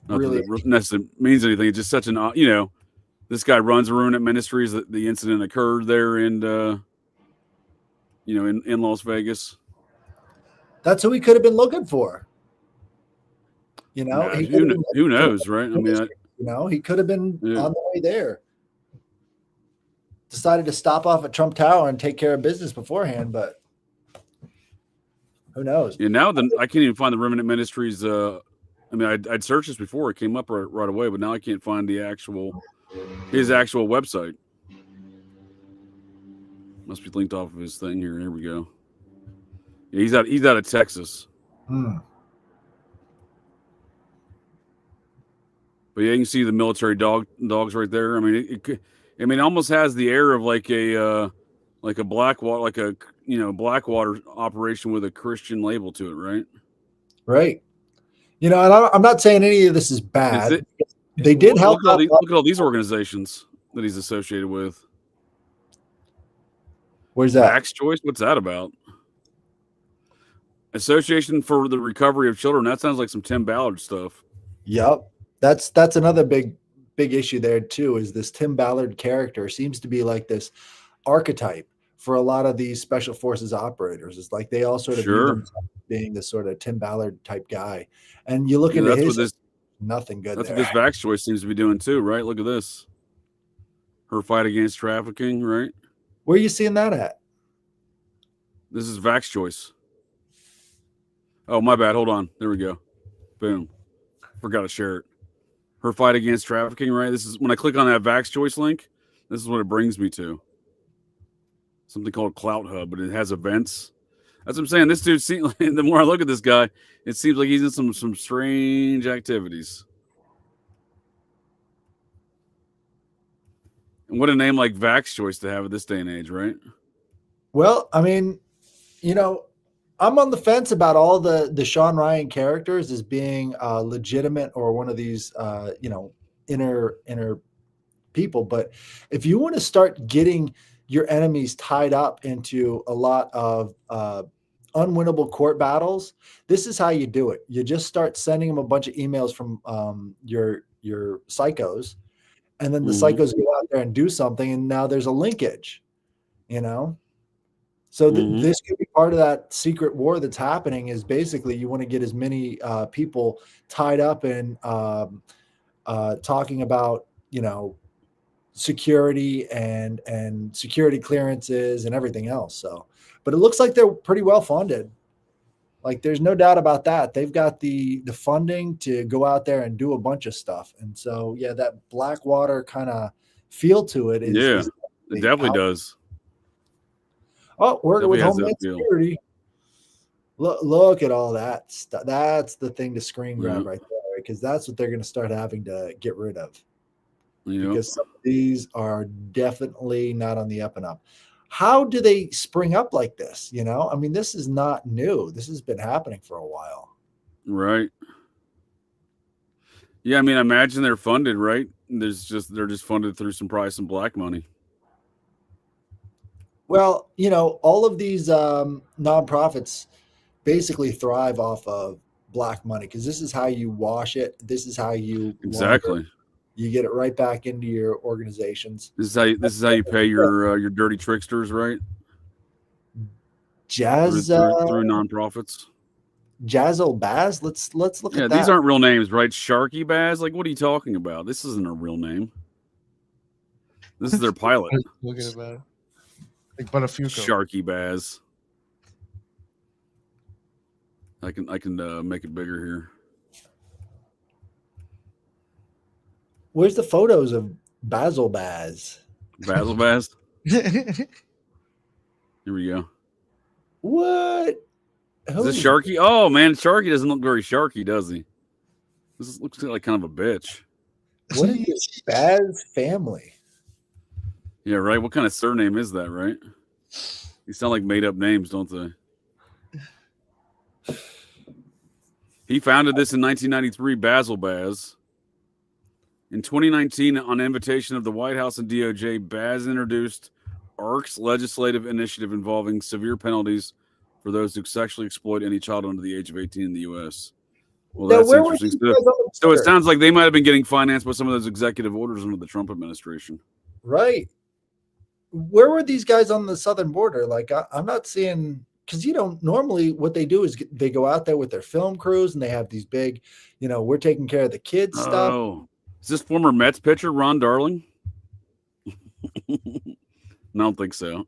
Not really, that it necessarily means anything. It's just such an, this guy runs Remnant Ministries. That the incident occurred there in Las Vegas. that's who he could have been looking for. Who knows, right? I mean, he could have been on the way there. Decided to stop off at Trump Tower and take care of business beforehand, but who knows? Yeah, now I can't even find the Remnant Ministries. I'd searched this before; it came up right away, but now I can't find his actual website. Must be linked off of his thing here. Here we go. Yeah, he's out of Texas. But yeah, you can see the military dogs right there. I mean, it almost has the air of like a Blackwater, Blackwater operation with a Christian label to it, right? Right. And I'm not saying any of this is bad. They did help. Look at all these organizations that he's associated with. Where's that? Max Choice? What's that about? Association for the Recovery of Children. That sounds like some Tim Ballard stuff. Yep. That's another big issue there too, is this Tim Ballard character seems to be like this archetype for a lot of these special forces operators. It's like they all sort of view themselves being this sort of Tim Ballard type guy. And you look into his nothing good. That's what this Vax Choice seems to be doing too, right? Look at this. Her fight against trafficking, right? Where are you seeing that at? This is Vax Choice. Oh, my bad. Hold on. There we go. Boom. Forgot to share it. Her fight against trafficking, right? This is when I click on that Vax Choice link, this is what it brings me to. Something called Clout Hub, but it has events. That's what I'm saying. This dude seems like, the more I look at this guy, it seems like he's in some strange activities. And what a name like Vax Choice to have at this day and age, right? Well, I mean, I'm on the fence about all the Sean Ryan characters as being legitimate or one of these, inner people. But if you want to start getting your enemies tied up into a lot of unwinnable court battles, this is how you do it. You just start sending them a bunch of emails from your psychos, and then the psychos go out there and do something, and now there's a linkage, you know? So this could be part of that secret war that's happening. Is basically you want to get as many people tied up in talking about, you know, security and security clearances and everything else. So, but it looks like they're pretty well funded. Like there's no doubt about that. They've got the funding to go out there and do a bunch of stuff. And so, yeah, that Blackwater kind of feel to it is it definitely does. Oh, working with Homeland Security. Look at all that stuff. That's the thing to screen grab right there, because that's what they're going to start having to get rid of. Because some of these are definitely not on the up and up. How do they spring up like this? You know, I mean, this is not new. This has been happening for a while. Right. Yeah, I mean, imagine they're funded, right? They're just funded through probably some black money. Well, you know, all of these nonprofits basically thrive off of black money, because this is how you wash it. This is how you you get it right back into your organizations. This is how you pay your dirty tricksters, right? Jazz through nonprofits. Jazzle Baz. Let's look at that. Yeah, these aren't real names, right? Sharky Baz. Like, what are you talking about? This isn't a real name. This is their pilot. Look at it, like Buttafuoco. Sharky Baz. I can make it bigger here. Where's the photos of Basil Baz? Basil Baz? Here we go. What? Is this Sharky? Oh, man, Sharky doesn't look very Sharky, does he? This looks like kind of a bitch. What is this Baz family? Yeah, right. What kind of surname is that, right? These sound like made-up names, don't they? He founded this in 1993, Basil Baz. In 2019, on invitation of the White House and DOJ, Baz introduced ARC's legislative initiative involving severe penalties for those who sexually exploit any child under the age of 18 in the U.S. Well, that's interesting. So it sounds like they might have been getting financed by some of those executive orders under the Trump administration. Right. Where were these guys on the southern border? Like, I'm not seeing, because, you know, normally what they do is they go out there with their film crews and they have these big, you know, we're taking care of the kids stuff. Oh, is this former Mets pitcher Ron Darling? I don't think so.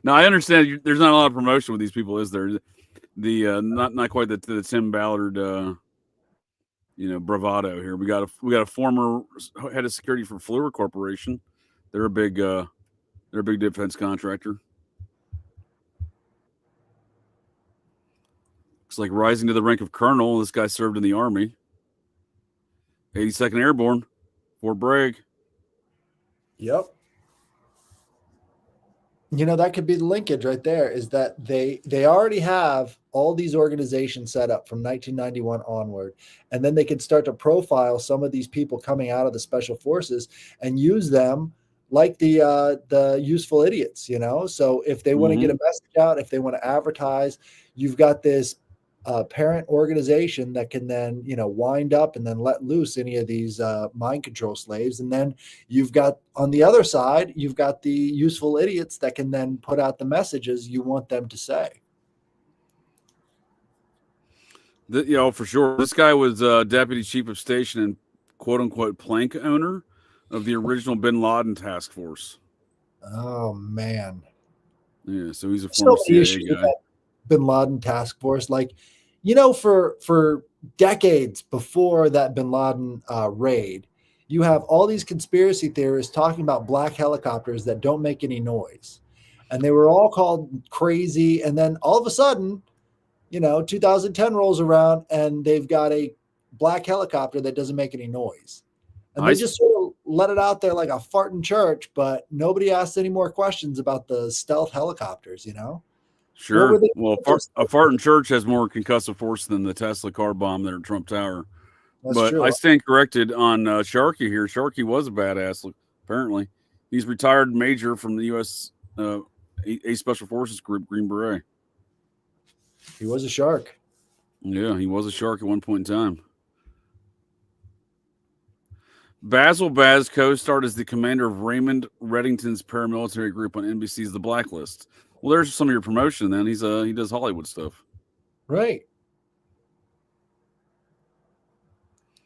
Now, I understand there's not a lot of promotion with these people, is there? The not quite the Tim Ballard bravado here. We got a former head of security for Fluor Corporation. They're a big defense contractor. Looks like rising to the rank of colonel. This guy served in the Army. 82nd Airborne, Fort Bragg. Yep. You know, that could be the linkage right there, is that they already have all these organizations set up from 1991 onward, and then they can start to profile some of these people coming out of the special forces and use them like the useful idiots, you know? So if they want to get a message out, if they want to advertise, you've got this parent organization that can then, you know, wind up and then let loose any of these mind control slaves. And then you've got, on the other side, you've got the useful idiots that can then put out the messages you want them to say. For sure. This guy was deputy chief of station and quote unquote plank owner of the original bin Laden task force. Oh, man. Yeah. So he's a former CIA guy. Bin Laden task force, like, you know, for decades before that bin Laden raid, you have all these conspiracy theorists talking about black helicopters that don't make any noise, and they were all called crazy. And then all of a sudden, you know, 2010 rolls around and they've got a black helicopter that doesn't make any noise, and they just sort of let it out there like a fart in church, but nobody asked any more questions about the stealth helicopters, you know. Sure. Well, a fart in church has more concussive force than the Tesla car bomb there at Trump Tower. That's but true. I stand corrected on Sharky here. Sharky was a badass, apparently. He's retired major from the U.S. a Special Forces Group, Green Beret. He was a shark. Yeah, he was a shark at one point in time. Basil Baz co-starred as the commander of Raymond Reddington's paramilitary group on NBC's The Blacklist. Well, there's some of your promotion. Then he does Hollywood stuff, right?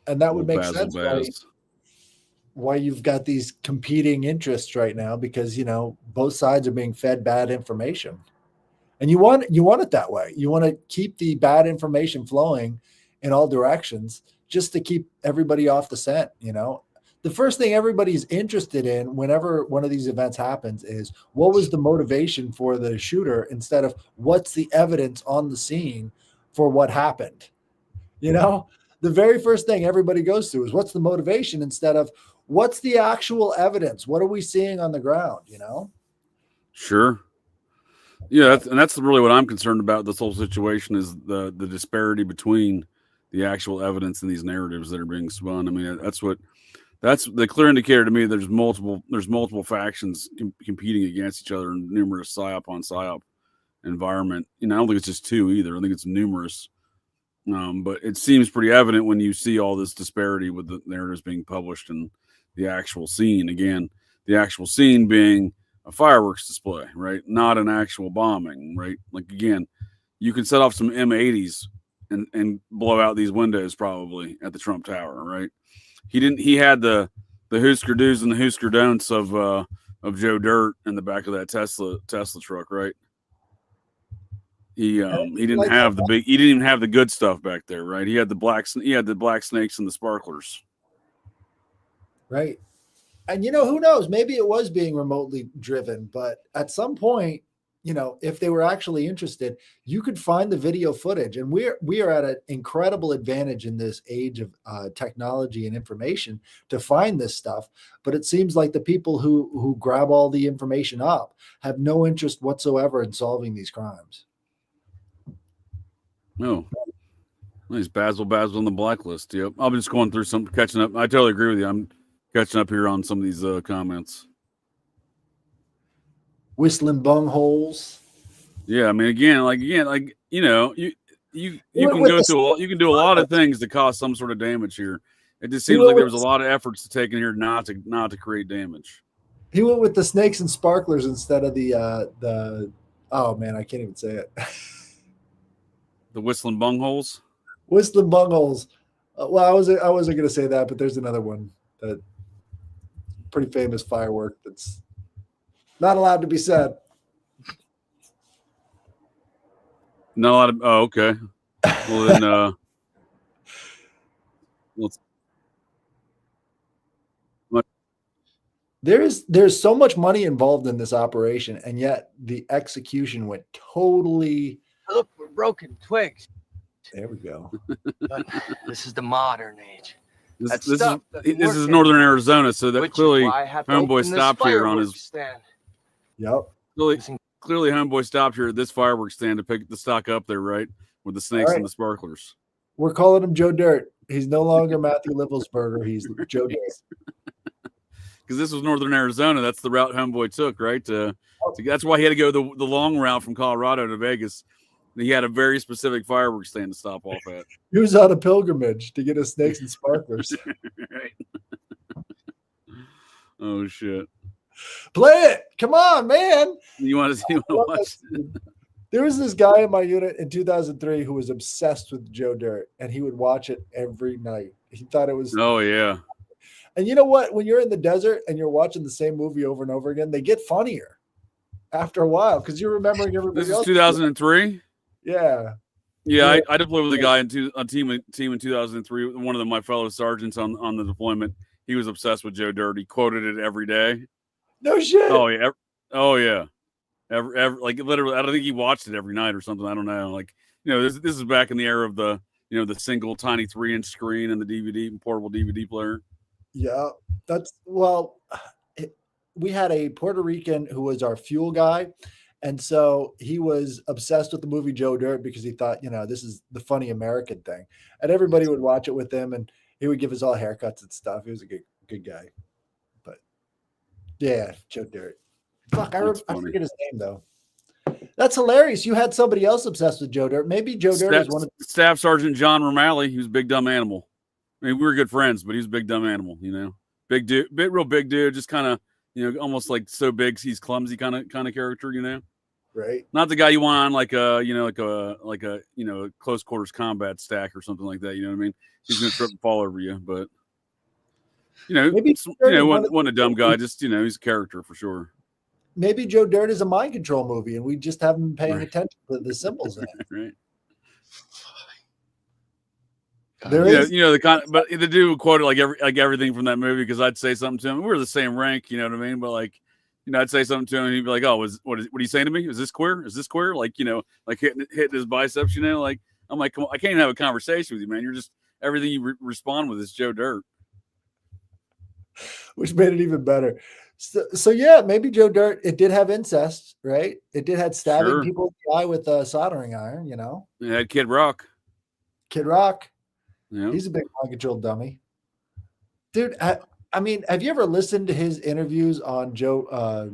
And that would make Basil sense why you've got these competing interests right now, because both sides are being fed bad information, and you want it that way. You want to keep the bad information flowing in all directions, just to keep everybody off the scent. The first thing everybody's interested in whenever one of these events happens is, what was the motivation for the shooter, instead of what's the evidence on the scene for what happened. The very first thing everybody goes to is, what's the motivation, instead of what's the actual evidence? What are we seeing on the ground? Sure. Yeah, that's really what I'm concerned about. This whole situation is the disparity between the actual evidence and these narratives that are being spun. I mean, that's the clear indicator to me. There's multiple factions competing against each other in numerous psyop on psyop environment. I don't think it's just two either. I think it's numerous. But it seems pretty evident when you see all this disparity with the narratives being published and the actual scene. Again, the actual scene being a fireworks display, right? Not an actual bombing, right? Like, again, you can set off some M80s and blow out these windows probably at the Trump Tower, right? He had the Husker do's and the Husker don'ts of Joe Dirt in the back of that Tesla truck, right? He didn't have he didn't even have the good stuff back there, right? He had the black snakes and the sparklers. Right. And who knows? Maybe it was being remotely driven, but at some point, if they were actually interested, you could find the video footage. And we are at an incredible advantage in this age of technology and information to find this stuff. But it seems like the people who grab all the information up have no interest whatsoever in solving these crimes. No. Nice. Basil on the blacklist. Yep. I'm just going through catching up. I totally agree with you. I'm catching up here on some of these comments. Whistling bungholes. Yeah, I mean, again, you can go through you can do a lot of things to cause some sort of damage here. It just seems like there was a lot of efforts to take in here not to create damage. He went with the snakes and sparklers instead of the oh man, I can't even say it. The whistling bungholes. Whistling bungholes. Well, I wasn't going to say that, but there's another one, that pretty famous firework that's not allowed to be said. Not a lot of. Oh, okay. Well then, There's so much money involved in this operation, and yet the execution went totally. Look, we're broken twigs. There we go. But this is the modern age. This is northern Arizona, so that clearly homeboy stopped here on his stand. Yep. Clearly, homeboy stopped here at this fireworks stand to pick the stock up there, right, with the snakes and the sparklers. We're calling him Joe Dirt. He's no longer Matthew Liffelsberger. He's Joe Dirt. Because this was northern Arizona, that's the route homeboy took, right? That's why he had to go the long route from Colorado to Vegas. He had a very specific fireworks stand to stop off at. He was on a pilgrimage to get his snakes and sparklers. Right. Oh shit! Play it! Come on, man! You want to watch? There was this guy in my unit in 2003 who was obsessed with Joe Dirt, and he would watch it every night. He thought it was. Oh yeah. And you know what? When you're in the desert and you're watching the same movie over and over again, they get funnier after a while because you're remembering everybody else. This is 2003. Yeah. Yeah, I deployed with a guy on team in 2003. One of my fellow sergeants on the deployment. He was obsessed with Joe Dirt. He quoted it every day. No shit. Oh yeah. Oh yeah. Every like literally, I don't think he watched it every night or something. I don't know. Like this is back in the era of the the single tiny 3-inch screen and the DVD and portable DVD player. Yeah, we had a Puerto Rican who was our fuel guy. And so he was obsessed with the movie Joe Dirt because he thought, this is the funny American thing. And everybody would watch it with him, and he would give us all haircuts and stuff. He was a good guy. But yeah, Joe Dirt. Fuck, I funny. forget his name though. That's hilarious. You had somebody else obsessed with Joe Dirt. Maybe Joe Dirt is one of Staff Sergeant John Romali. He was a big dumb animal. I mean, we were good friends, but he was a big dumb animal. You know, big dude, real big dude. Just kind of, you know, almost like so big he's clumsy kind of character. You know, right. Not the guy you want on like a you know close quarters combat stack or something like that. You know what I mean? He's gonna trip and fall over you, but you know, wasn't a dumb guy. Just you know, he's a character for sure. Maybe Joe Dirt is a mind control movie, and we just haven't been paying attention to the symbols in it. Right. There is, you know the kind, but the dude quoted like everything from that movie because I'd say something to him. We were the same rank, you know what I mean? But like, you know, I'd say something to him, and he'd be like, "Oh, what are you saying to me? Is this queer? Is this queer?" Like, you know, like hitting his biceps, you know, like I'm like, come on, I can't even have a conversation with you, man. You're just everything you respond with is Joe Dirt, which made it even better. So yeah, maybe Joe Dirt. It did have incest, right? It did have stabbing people in the eye with a soldering iron. You know, it had Kid Rock. Kid Rock. Yeah. He's a big mind control dummy, dude. I mean, have you ever listened to his interviews on Joe?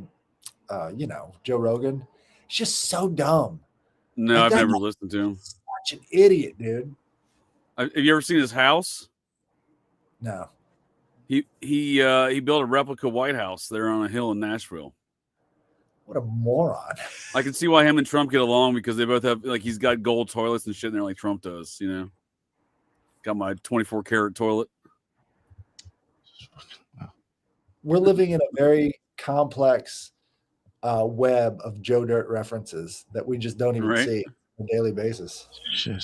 You know, Joe Rogan. He's just so dumb. No, like, I've never listened to him. Such an idiot, dude. Have you ever seen his house? No. He built a replica White House there on a hill in Nashville. What a moron. I can see why him and Trump get along because they both have like he's got gold toilets and shit in there like Trump does, you know. Got my 24 karat toilet. We're living in a very complex web of Joe Dirt references that we just don't even see on a daily basis. Shit.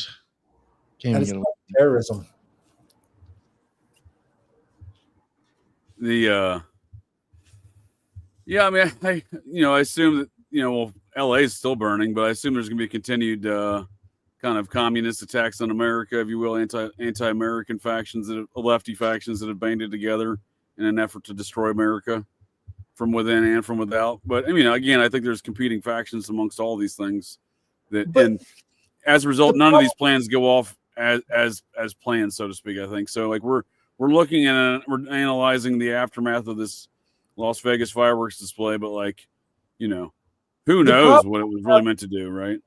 And it's terrorism. I mean, I assume that, well, LA is still burning, but I assume there's going to be continued kind of communist attacks on America, if you will, anti-American factions, lefty factions that have banded together in an effort to destroy America from within and from without. But I mean, again, I think there's competing factions amongst all these things and as a result, none of these plans go off as planned, so to speak. I think so. Like we're looking at we're analyzing the aftermath of this Las Vegas fireworks display, but who knows what it was really meant to do, right?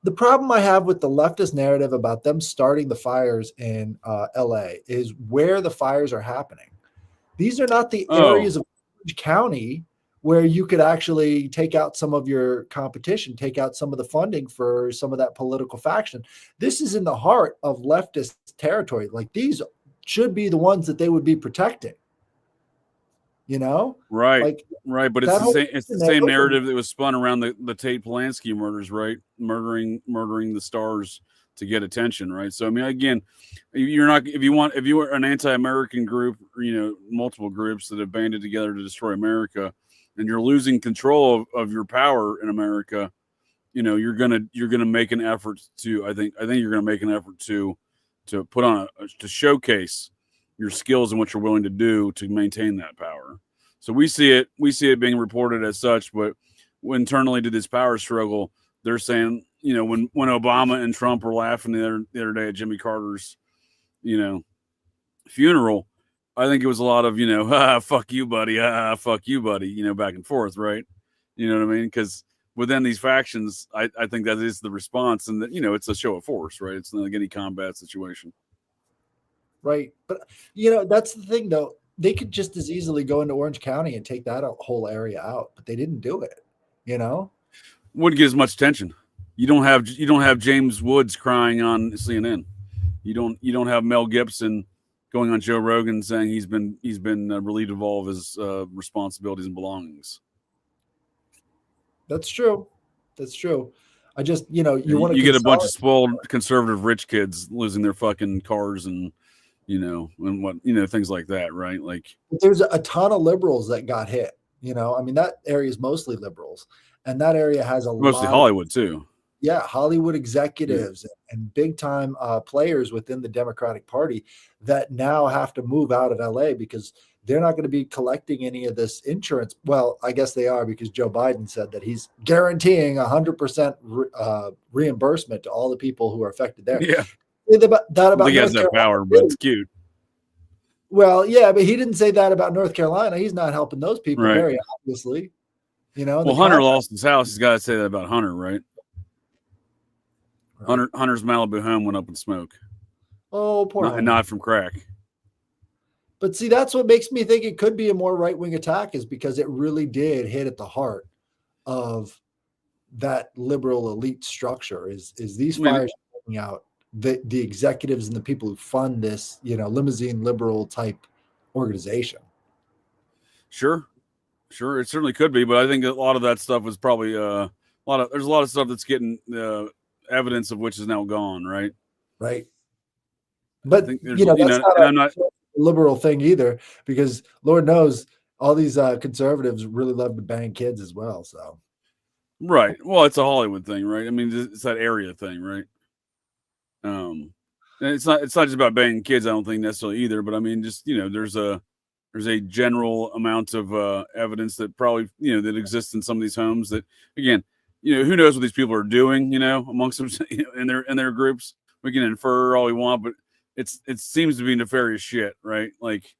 The problem I have with the leftist narrative about them starting the fires in LA is where the fires are happening. These are not the areas of Orange County where you could actually take out some of your competition, take out some of the funding for some of that political faction. This is in the heart of leftist territory. Like these should be the ones that they would be protecting. Right. But it's the same narrative that was spun around the Tate Polanski murders, right? Murdering the stars to get attention, right? So I mean, again, if you are an anti-American group, multiple groups that have banded together to destroy America, and you're losing control of your power in America, you're gonna make an effort to. I think you're gonna make an effort to put on to showcase your skills and what you're willing to do to maintain that power. So we see it being reported as such, but internally to this power struggle, they're saying, when Obama and Trump were laughing the other day at Jimmy Carter's, funeral, I think it was a lot of, fuck you, buddy, fuck you, buddy, back and forth, right? You know what I mean? Because within these factions, I think that is the response, and that, it's a show of force, right? It's not like any combat situation. Right. But, that's the thing, though. They could just as easily go into Orange County and take that whole area out, but they didn't do it, Wouldn't get as much attention. You don't have James Woods crying on CNN. You don't have Mel Gibson going on Joe Rogan saying he's been relieved of all of his responsibilities and belongings. That's true. I just, you get a bunch of spoiled conservative rich kids losing their fucking cars and and what, things like that, right? Like there's a ton of liberals that got hit, I mean, that area is mostly liberals, and that area has mostly Hollywood too. Yeah. Hollywood executives and big time players within the Democratic Party that now have to move out of LA because they're not going to be collecting any of this insurance. Well, I guess they are, because Joe Biden said that he's guaranteeing 100% reimbursement to all the people who are affected there. Yeah. About he has that power, but it's cute. Well, yeah, but he didn't say that about North Carolina. He's not helping those people, right. Very obviously. You know, Well, Hunter lost his house. He's got to say that about Hunter, right? Hunter's Malibu home went up in smoke. Oh, poor And not from crack. But see, that's what makes me think it could be a more right-wing attack, is because it really did hit at the heart of that liberal elite structure. Is these fires coming out? The executives and the people who fund this, limousine liberal type organization. Sure, it certainly could be, but I think a lot of that stuff was probably there's a lot of stuff that's getting evidence of which is now gone, right? Right. But that's not a liberal thing either, because Lord knows all these conservatives really love to bang kids as well. So, right. Well, it's a Hollywood thing, right? I mean, it's that area thing, right? And it's not just about banging kids, I don't think necessarily either, but I mean, just there's a general amount of evidence that probably that exists in some of these homes that, again, who knows what these people are doing, amongst them in their groups. We can infer all we want, but it seems to be nefarious shit, right? Like,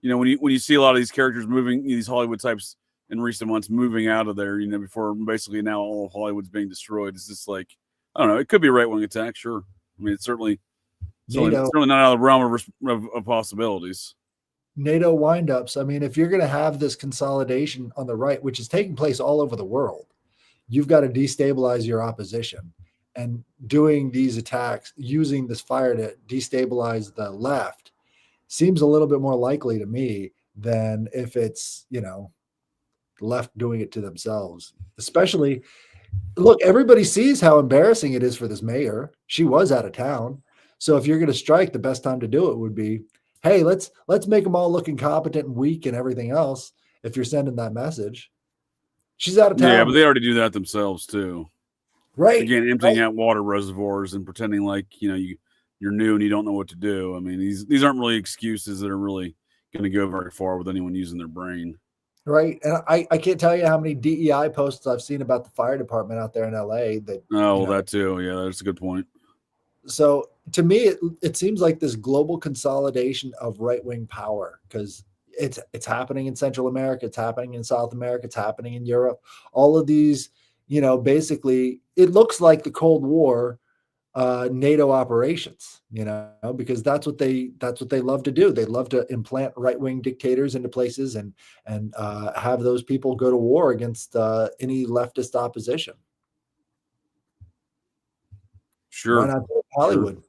when you see a lot of these characters moving, these Hollywood types in recent months moving out of there, before basically now all of Hollywood's being destroyed. It's just like, I don't know. It could be a right wing attack, sure. I mean, it's certainly not out of the realm of possibilities. NATO windups. I mean, if you're going to have this consolidation on the right, which is taking place all over the world, you've got to destabilize your opposition. And doing these attacks, using this fire to destabilize the left, seems a little bit more likely to me than if it's, the left doing it to themselves. Especially, look, everybody sees how embarrassing it is for this mayor. She was out of town. So if you're going to strike, the best time to do it would be, hey, let's make them all look incompetent and weak and everything else. If you're sending that message, she's out of town. Yeah, but they already do that themselves too. Right. Again, emptying out water reservoirs and pretending like, you're new and you don't know what to do. I mean, these aren't really excuses that are really going to go very far with anyone using their brain. Right. And I can't tell you how many DEI posts I've seen about the fire department out there in LA that too. Yeah, that's a good point. So to me, it seems like this global consolidation of right-wing power, because it's happening in Central America, it's happening in South America, it's happening in Europe. All of these, basically, it looks like the Cold War NATO operations, because that's what they love to do. They love to implant right-wing dictators into places and have those people go to war against any leftist opposition. Sure. Why not Hollywood? Sure.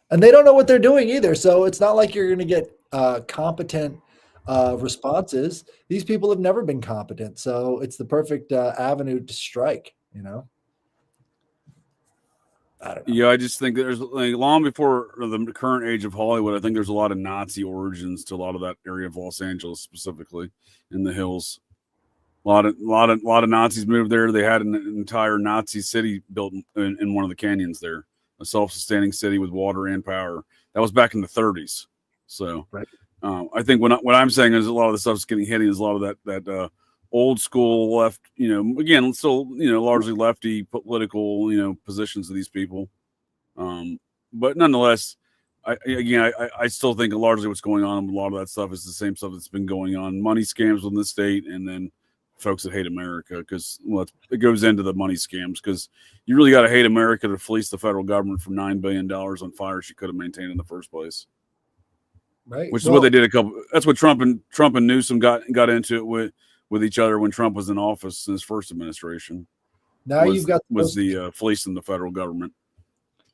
And they don't know what they're doing either. So it's not like you're going to get competent responses. These people have never been competent. So it's the perfect avenue to strike, I don't know. Yeah, I just think there's long before the current age of Hollywood, I think there's a lot of Nazi origins to a lot of that area of Los Angeles, specifically in the hills. A lot of Nazis moved there. They had an entire Nazi city built in one of the canyons there, a self-sustaining city with water and power. That was back in the 30s. So, right. I think what I'm saying is a lot of the stuff's getting hit is a lot of that old school left. Again, still largely lefty political positions of these people. But nonetheless, I still think largely what's going on with a lot of that stuff is the same stuff that's been going on: money scams within the state, and then folks that hate America, because it goes into the money scams, because you really got to hate America to fleece the federal government for $9 billion on fires she could have maintained in the first place. Right. Which is what they did that's what Trump and Newsom got into it with each other when Trump was in office in his first administration. Now you've got the fleecing the federal government.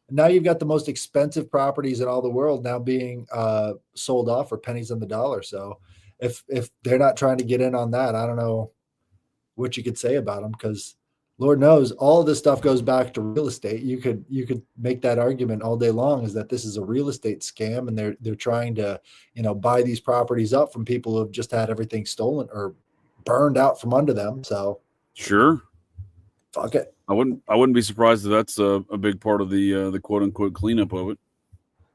Now you've got the most expensive properties in all the world now being sold off for pennies on the dollar. So if they're not trying to get in on that, I don't know what you could say about them, because Lord knows all of this stuff goes back to real estate. You could make that argument all day long, is that this is a real estate scam, and they're trying to buy these properties up from people who have just had everything stolen or burned out from under them. So sure, fuck it. I wouldn't be surprised if that's a big part of the quote unquote cleanup of it.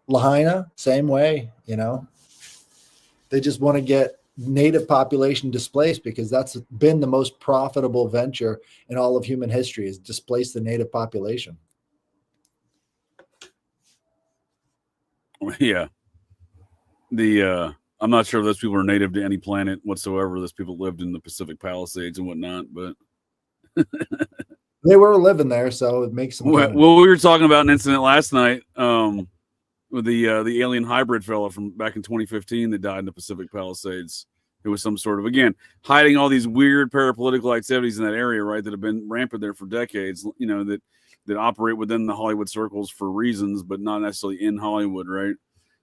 Lahaina, same way. They just want to get native population displaced, because that's been the most profitable venture in all of human history, is displace the native population. Yeah. I'm not sure if those people are native to any planet whatsoever. Those people lived in the Pacific Palisades and whatnot, but They were living there, so it makes them kind of... well, we were talking about an incident last night with the alien hybrid fellow from back in 2015 that died in the Pacific Palisades. It was some sort of, again, hiding all these weird parapolitical activities in that area, right, that have been rampant there for decades, you know, that operate within the Hollywood circles for reasons, but not necessarily in Hollywood, right?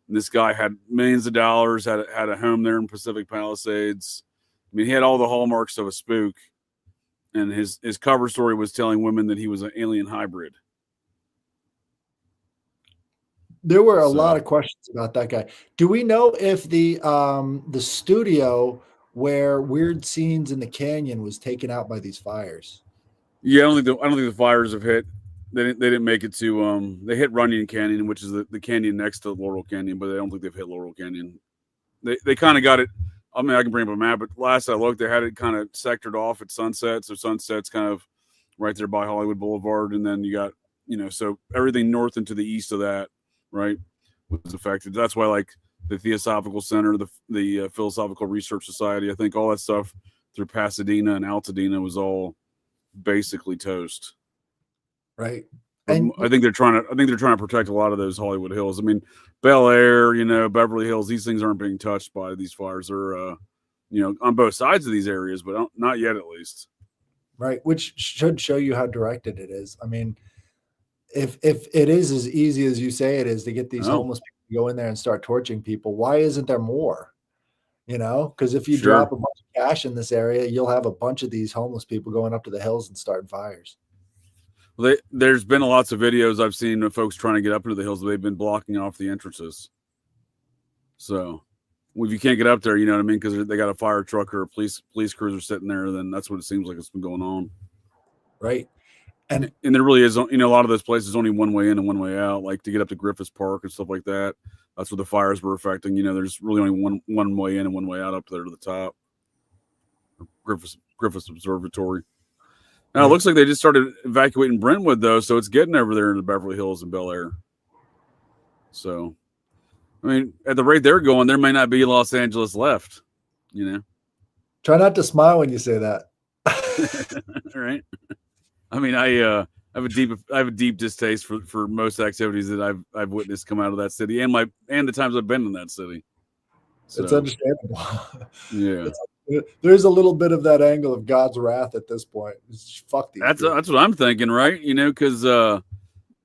And this guy had millions of dollars, had a home there in Pacific Palisades. I mean, he had all the hallmarks of a spook, and his cover story was telling women that he was an alien hybrid. There were a lot of questions about that guy. Do we know if the studio where weird scenes in the canyon was taken out by these fires? Yeah, I don't think the fires have hit. They didn't make it to they hit Runyon Canyon, which is the canyon next to Laurel Canyon, but I don't think they've hit Laurel Canyon. They kind of got it. I mean, I can bring up a map, but last I looked, they had it kind of sectored off at Sunset. So Sunset's kind of right there by Hollywood Boulevard, and then you got, you know, so everything north and to the east of that, right, was affected. That's why, like, the Theosophical Center, the Philosophical Research Society, I think all that stuff through Pasadena and Altadena was all basically toast. Right. And I think they're trying to protect a lot of those Hollywood Hills. I mean, Bel Air, you know, Beverly Hills, these things aren't being touched by these fires. They're, you know, on both sides of these areas, but not yet, at least. Right. Which should show you how directed it is. I mean, if it is as easy as you say it is to get these homeless people to go in there and start torching people, why isn't there more? You know, because if you drop a bunch of cash in this area, you'll have a bunch of these homeless people going up to the hills and starting fires. Well, there's been lots of videos I've seen of folks trying to get up into the hills. They've been blocking off the entrances. So if you can't get up there, you know what I mean? Because they got a fire truck or a police cruiser sitting there, then that's what it seems like it's been going on. Right. And there really is, you know, a lot of those places only one way in and one way out, like to get up to Griffiths Park and stuff like that. That's what the fires were affecting. You know, there's really only one way in and one way out up there to the top. Griffiths Observatory. Now, it looks like they just started evacuating Brentwood, though, so it's getting over there in the Beverly Hills and Bel Air. So, I mean, at the rate they're going, there may not be Los Angeles left, you know. Try not to smile when you say that. All right. I mean, I have a deep distaste for most activities that I've witnessed come out of that city and the times I've been in that city. So, it's understandable. Yeah. There's a little bit of that angle of God's wrath at this point. It's, fuck these. That's what I'm thinking, right? You know, because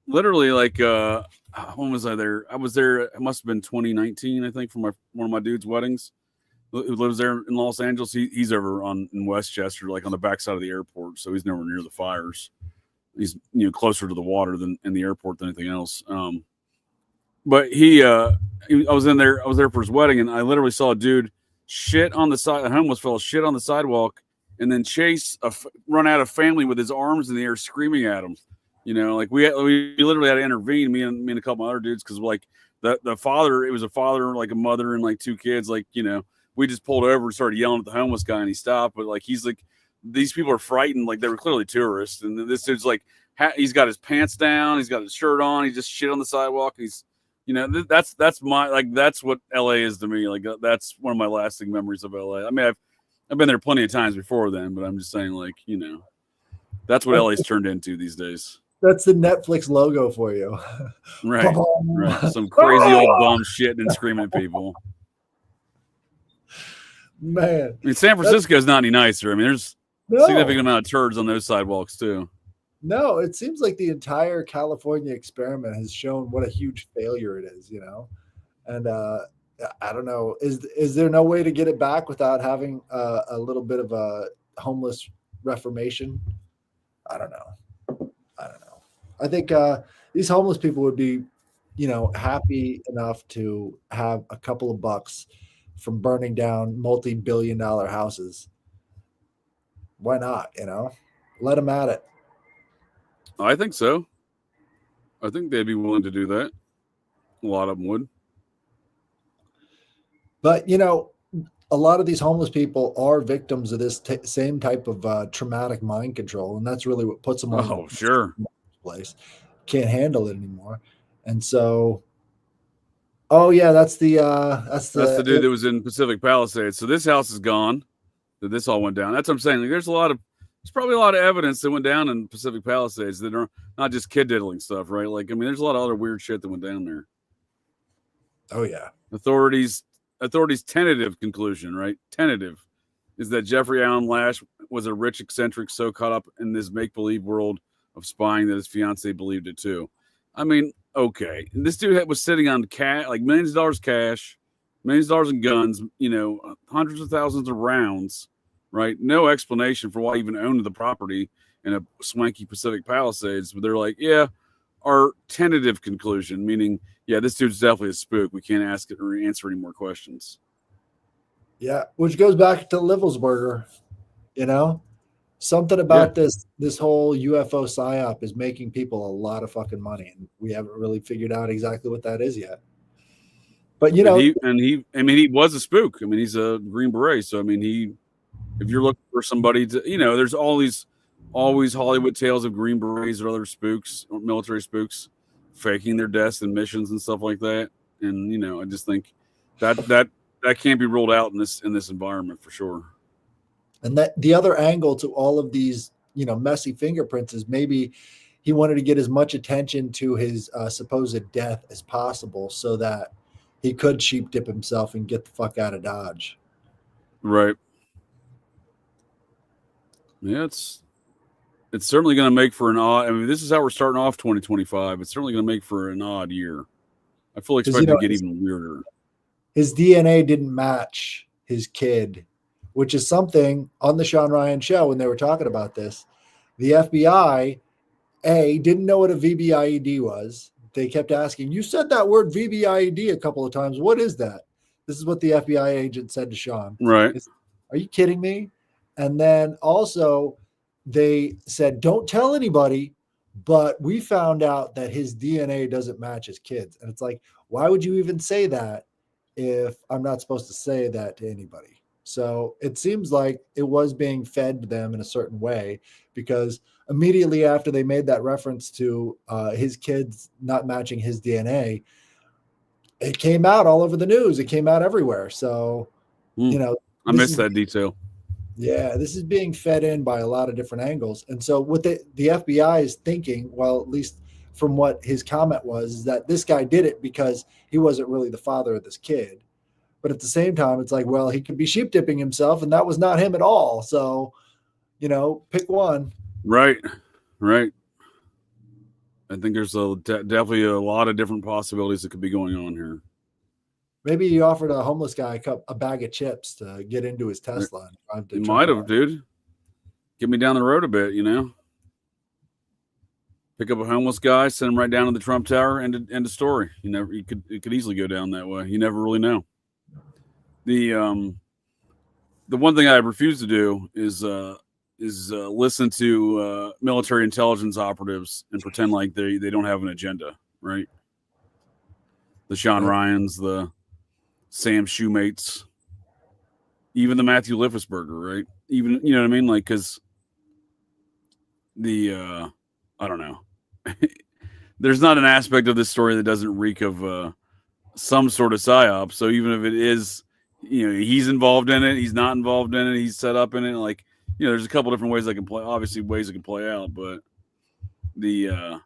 literally, like, when was I there? I was there. It must have been 2019, I think, for one of my dude's weddings. Who lives there in Los Angeles? He's over in Westchester, like on the backside of the airport, so he's nowhere near the fires. He's, you know, closer to the water than in the airport than anything else. But I was there for his wedding, and I literally saw a dude shit on the side. A homeless fellow shit on the sidewalk, and then run out of family with his arms in the air, screaming at him. You know, like we literally had to intervene. Me and a couple other dudes, because like the father, it was a father, like a mother, and like two kids. Like, you know, we just pulled over and started yelling at the homeless guy, and he stopped. But like he's like, these people are frightened, like they were clearly tourists, and this dude's like, he's got his pants down, he's got his shirt on, he just shit on the sidewalk. He's, you know, that's what LA is to me. Like, that's one of my lasting memories of LA. I mean, I've been there plenty of times before then, but I'm just saying, like, you know, that's what LA's turned into these days. That's the Netflix logo for you. Right. Right. Some crazy old bum shitting and screaming at people. Man. I mean, San Francisco is not any nicer. I mean, there's a significant amount of turds on those sidewalks too. No, it seems like the entire California experiment has shown what a huge failure it is, you know? And I don't know, is there no way to get it back without having a little bit of a homeless reformation? I don't know. I think these homeless people would be, you know, happy enough to have a couple of bucks from burning down multi-billion-dollar houses. Why not, you know? Let them at it. I think so. I think they'd be willing to do that. A lot of them would. But, you know, a lot of these homeless people are victims of this same type of traumatic mind control, and that's really what puts them on the place. Can't handle it anymore. And so Oh yeah, that's the dude that was in Pacific Palisades. So this house is gone. That this all went down. That's what I'm saying. Like, there's probably a lot of evidence that went down in Pacific Palisades that are not just kid diddling stuff, right? Like, I mean, there's a lot of other weird shit that went down there. Oh yeah. Authorities' tentative conclusion, right? Tentative, is that Jeffrey Allen Lash was a rich eccentric so caught up in this make-believe world of spying that his fiance believed it too. I mean, okay, and this dude was sitting on cash, like millions of dollars cash, millions of dollars in guns, hundreds of thousands of rounds, right? No explanation for why he even owned the property in a swanky Pacific Palisades. But they're like, yeah, our tentative conclusion, meaning, yeah, this dude's definitely a spook. We can't ask it or answer any more questions. Yeah, which goes back to Livelsberger, something about this whole UFO psyop is making people a lot of fucking money, and we haven't really figured out exactly what that is yet. But he was a spook. I mean, he's a Green Beret, so I mean, if you're looking for somebody to, there's always Hollywood tales of Green Berets or other spooks, or military spooks, faking their deaths and missions and stuff like that. And I just think that can't be ruled out in this environment for sure. And that the other angle to all of these, messy fingerprints is maybe he wanted to get as much attention to his supposed death as possible so that he could sheep dip himself and get the fuck out of Dodge. Right. Yeah, it's certainly going to make for an odd. I mean, this is how we're starting off 2025. It's certainly going to make for an odd year. I fully expect it to get even weirder. His DNA didn't match his kid, which is something on the Sean Ryan show when they were talking about this. The FBI, didn't know what a VBIED was. They kept asking, you said that word VBIED a couple of times. What is that? This is what the FBI agent said to Sean. Right. Are you kidding me? And then also they said, don't tell anybody, but we found out that his DNA doesn't match his kids. And it's like, why would you even say that if I'm not supposed to say that to anybody? So it seems like it was being fed to them in a certain way, because immediately after they made that reference to his kids not matching his DNA, it came out all over the news. It came out everywhere. So, I missed that detail. Yeah, this is being fed in by a lot of different angles. And so what the FBI is thinking, well, at least from what his comment was, is that this guy did it because he wasn't really the father of this kid. But at the same time, it's like, well, he could be sheep dipping himself, and that was not him at all. So, pick one. Right. I think there's definitely a lot of different possibilities that could be going on here. Maybe he offered a homeless guy a bag of chips to get into his Tesla. He might have, dude. Get me down the road a bit, Pick up a homeless guy, send him right down to the Trump Tower, end of story. It could easily go down that way. You never really know. The one thing I refuse to do is listen to military intelligence operatives and pretend like they don't have an agenda, right? The Sean Ryans, the Sam Shoemates, even the Matthew Liffesberger, right? Even, you know what I mean? Like, because I don't know. There's not an aspect of this story that doesn't reek of some sort of psyop. So even if it is, he's involved in it, he's not involved in it, he's set up in it, like, there's a couple different ways that can play, obviously ways it can play out, but yeah,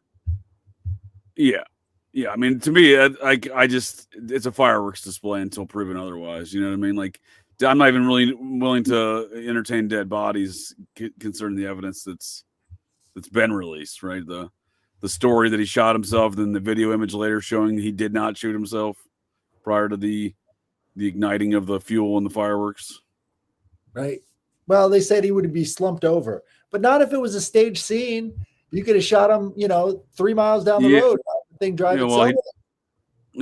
I mean, to me, I just, it's a fireworks display until proven otherwise. You know what I mean? Like, I'm not even really willing to entertain dead bodies concerning the evidence that's been released, right? The story that he shot himself, then the video image later showing he did not shoot himself prior to the igniting of the fuel and the fireworks. Right. Well, they said he would be slumped over, but not if it was a staged scene. You could have shot him, 3 miles down the road. Thing driving. I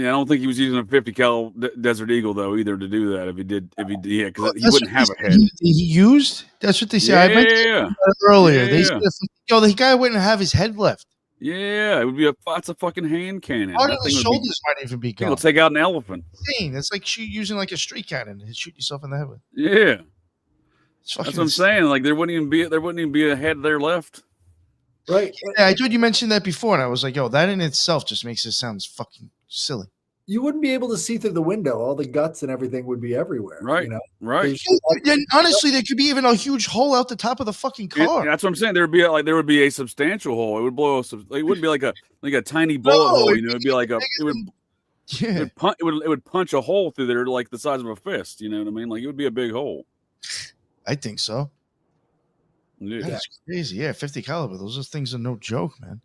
don't think he was using a 50 cal Desert Eagle though either to do that. If he did, because he wouldn't have a head. He used. That's what they say. I mentioned earlier. They said, the guy wouldn't have his head left. Yeah, it would be that's a fucking hand cannon. Part of the shoulders might even be gone. It'll take out an elephant. It's like using like a street cannon and shoot yourself in the head with. Yeah, that's what I'm saying. Like there wouldn't even be a head there left. Right. Yeah, I told you mentioned that before, and I was like, that in itself just makes it sound fucking silly. you wouldn't be able to see through the window. All the guts and everything would be everywhere. Right. You know? Right. And honestly, there could be even a huge hole out the top of the fucking car. That's what I'm saying. There would be a substantial hole. It would blow. It wouldn't be like a tiny bullet hole. It'd be like it would punch a hole through there like the size of a fist. You know what I mean? Like it would be a big hole. I think so. Yeah. That's crazy. Yeah, 50 caliber. Those things are no joke, man.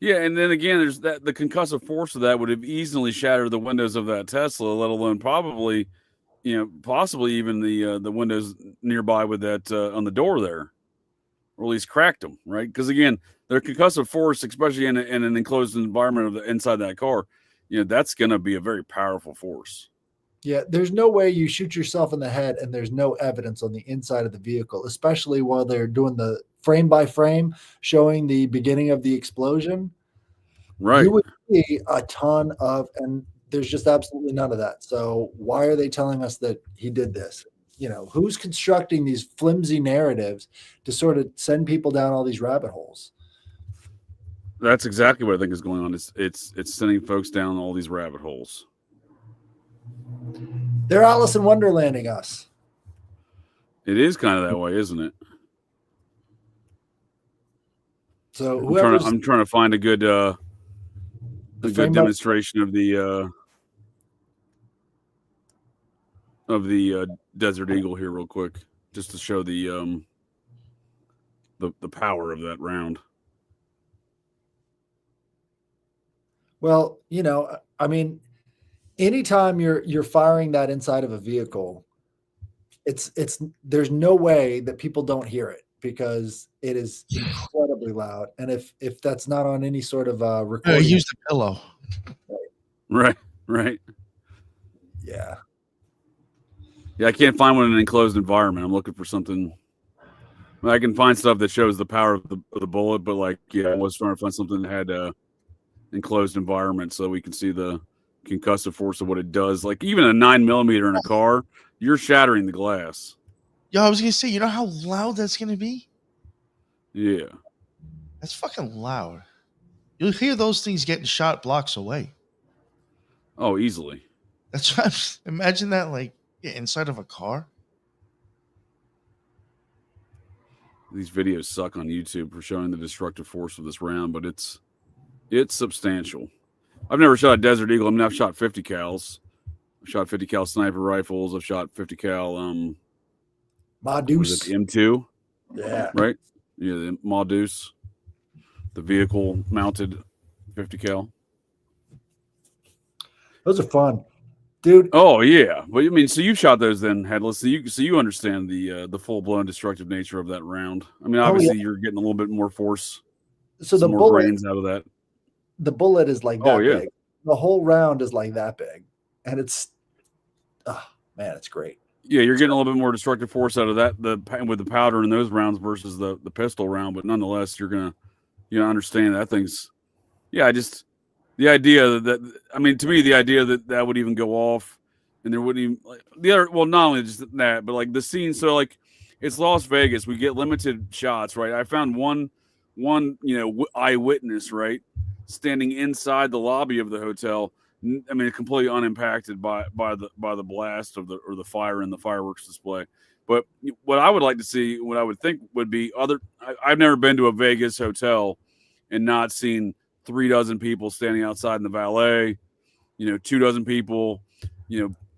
Yeah, and then again, there's the concussive force of that would have easily shattered the windows of that Tesla, let alone probably, possibly even the windows nearby with that on the door there, or at least cracked them, right? Because again, their concussive force, especially in an enclosed environment inside that car, that's going to be a very powerful force. Yeah, there's no way you shoot yourself in the head and there's no evidence on the inside of the vehicle, especially while they're doing the frame by frame showing the beginning of the explosion. Right. You would see a ton of, and there's just absolutely none of that. So why are they telling us that he did this? Who's constructing these flimsy narratives to sort of send people down all these rabbit holes? That's exactly what I think is going on. It's sending folks down all these rabbit holes. They're Alice in Wonderlanding us. It is kind of that way, isn't it? So I'm trying to find a good demonstration of the Desert Eagle here, real quick, just to show the power of that round. Well, I mean, anytime you're firing that inside of a vehicle, there's no way that people don't hear it because it is incredibly loud. And if that's not on any sort of recording, Use the pillow. Right. Yeah. Yeah, I can't find one in an enclosed environment. I'm looking for something. I can find stuff that shows the power of the bullet, but I was trying to find something that had a enclosed environment so we can see the concussive force of what it does. Like even a 9mm in a car, you're shattering the glass. Yo, I was gonna say, you know how loud that's gonna be? Yeah. That's fucking loud. You'll hear those things getting shot blocks away. Oh, easily. That's what imagine that inside of a car. These videos suck on YouTube for showing the destructive force of this round, but it's substantial. I've never shot a Desert Eagle. I mean, I've shot 50 cals. I've shot 50 cal sniper rifles. I've shot 50 cal Modus. The M2. Yeah. Right? Yeah, the Modus. The vehicle mounted 50 cal. Those are fun. Dude. Oh yeah. Well, I mean, so you've shot those then, Headless. So you understand the full-blown destructive nature of that round. I mean, obviously you're getting a little bit more force. So the more bullet grains out of that. The bullet is like that big. The whole round is like that big. And it's it's great. Yeah, you're getting a little bit more destructive force out of that with the powder in those rounds versus the pistol round, but nonetheless, you're gonna understand that thing's. Yeah, the idea to me, the idea that would even go off, and there wouldn't even not only just that, but the scene. So it's Las Vegas. We get limited shots, right? I found one eyewitness, right, standing inside the lobby of the hotel. I mean, completely unimpacted by the blast of the fire in the fireworks display. But what I would like to see, what I would think would be I've never been to a Vegas hotel and not seen 36 people standing outside in the valet, 24 people,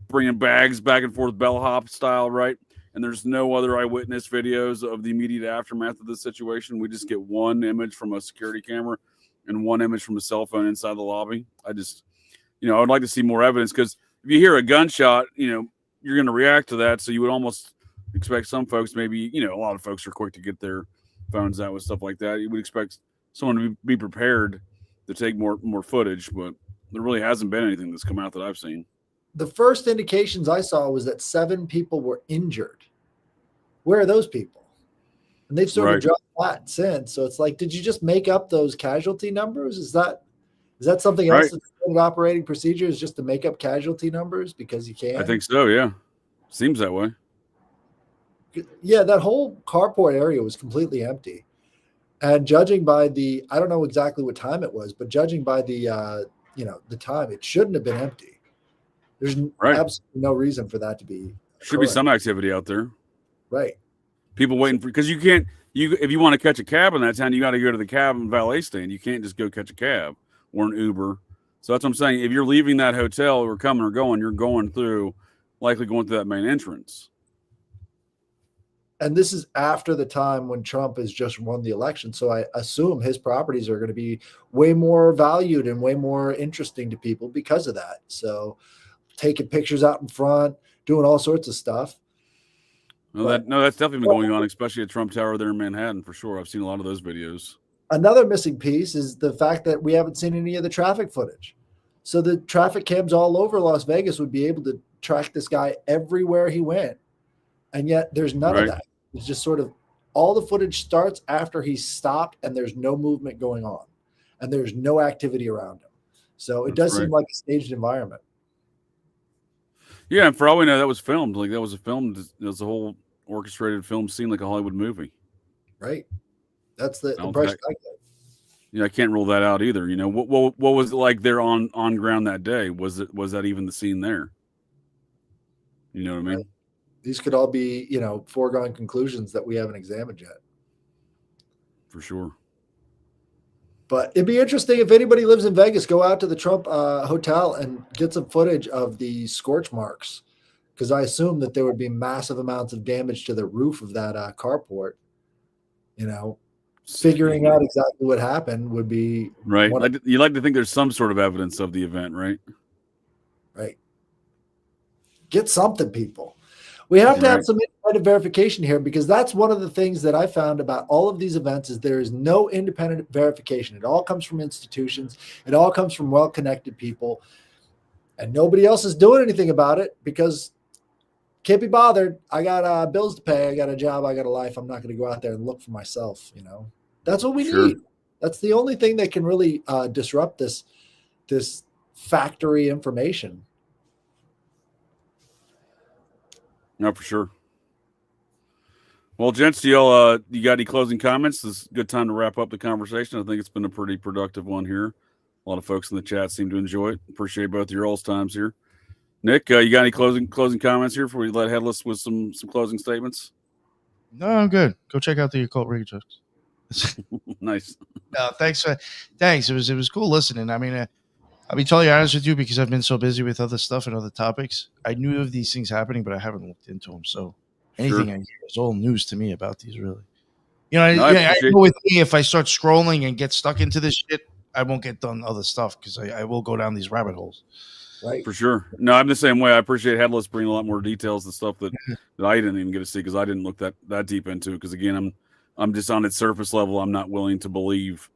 bringing bags back and forth bellhop style, right? And there's no other eyewitness videos of the immediate aftermath of this situation. We just get one image from a security camera and one image from a cell phone inside the lobby. I would like to see more evidence, because if you hear a gunshot, you're going to react to that. So you would almost expect some folks, maybe, a lot of folks are quick to get their phones out with stuff like that. You would expect someone to be prepared to take more footage, but there really hasn't been anything that's come out that I've seen. The first indications I saw was that 7 people were injured. Where are those people? And they've sort of dropped flat since. So it's did you just make up those casualty numbers? Is that something else that's an operating procedure, is just to make up casualty numbers because you can? I think so, yeah. Seems that way. Yeah, that whole carport area was completely empty. And judging by I don't know exactly what time it was, but judging by the the time, it shouldn't have been empty. There's absolutely no reason for that to be. Should be some activity out there. Right. People waiting for, because you can't, if you want to catch a cab in that town, you got to go to the cab and valet stand. You can't just go catch a cab or an Uber. So that's what I'm saying. If you're leaving that hotel or coming or going, you're likely going through that main entrance. And this is after the time when Trump has just won the election. So I assume his properties are going to be way more valued and way more interesting to people because of that. So taking pictures out in front, doing all sorts of stuff. That's definitely been going on, especially at Trump Tower there in Manhattan, for sure. I've seen a lot of those videos. Another missing piece is the fact that we haven't seen any of the traffic footage. So the traffic cams all over Las Vegas would be able to track this guy everywhere he went. And yet there's none of that. It's just sort of all the footage starts after he's stopped and there's no movement going on and there's no activity around him. So it does seem like a staged environment. Yeah, and for all we know, that was filmed. Like that was a whole orchestrated film scene, like a Hollywood movie. Right. That's the impression I get. Yeah, I can't rule that out either. What was it like there on ground that day? Was that even the scene there? You know what I mean? Right. These could all be, foregone conclusions that we haven't examined yet. For sure. But it'd be interesting if anybody lives in Vegas, go out to the Trump hotel and get some footage of the scorch marks, because I assume that there would be massive amounts of damage to the roof of that carport. Figuring out exactly what happened would be right. You like to think there's some sort of evidence of the event, right? Right. Get something, people. We have to have some independent verification here, because that's one of the things that I found about all of these events is there is no independent verification. It all comes from institutions. It all comes from well-connected people, and nobody else is doing anything about it because can't be bothered. I got bills to pay. I got a job. I got a life. I'm not going to go out there and look for myself. That's what we need. That's the only thing that can really disrupt this factory information. No, for sure. Well, gents, you got any closing comments? This is a good time to wrap up the conversation. I think it's been a pretty productive one here. A lot of folks in the chat seem to enjoy it. Appreciate both of your all's times here. Nick, you got any closing comments here before we let Headless with some closing statements? No, I'm good. Go check out the Occult Rejects. Nice. Thanks. It was cool listening. I mean, I'll be totally honest with you, because I've been so busy with other stuff and other topics. I knew of these things happening, but I haven't looked into them. So anything I hear is all news to me about these, really. I know with me, if I start scrolling and get stuck into this shit, I won't get done other stuff, because I will go down these rabbit holes. Right. For sure. No, I'm the same way. I appreciate Headless bringing a lot more details and stuff that I didn't even get to see, because I didn't look that deep into it. Because again, I'm just on its surface level. I'm not willing to believe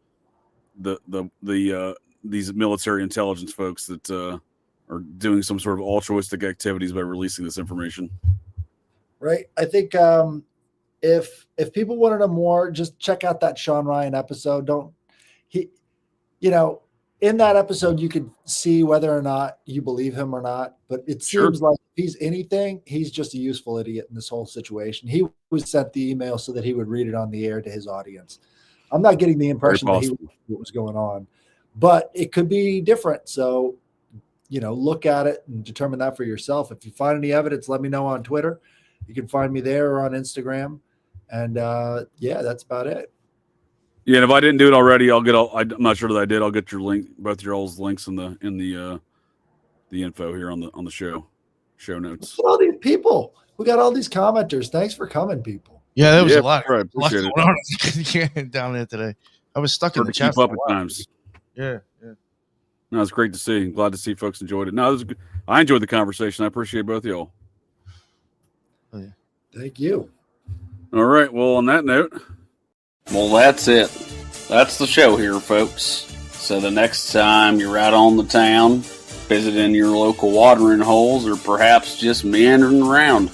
these military intelligence folks that are doing some sort of altruistic activities by releasing this information. Right. I think if people want to know more, just check out that Sean Ryan episode. In that episode, you could see whether or not you believe him or not. But it seems like if he's anything, he's just a useful idiot in this whole situation. He was sent the email so that he would read it on the air to his audience. I'm not getting the impression that he knew what was going on, but it could be different. So, look at it and determine that for yourself. If you find any evidence, let me know on Twitter. You can find me there or on Instagram. And that's about it. Yeah, and if I didn't do it already, I'm not sure that I did. I'll get your link, both your all's links in the info here on the show notes. All these people, we got all these commenters. Thanks for coming, people. Yeah, that was a lot. Right, appreciate it. Down there today, I was stuck in the chat. Keep up at times. Yeah. No, it's great to see. Glad to see folks enjoyed it. No, I enjoyed the conversation. I appreciate both of y'all. Oh, yeah. Thank you. All right. Well, on that note. Well, that's it. That's the show here, folks. So the next time you're out on the town, visiting your local watering holes, or perhaps just meandering around,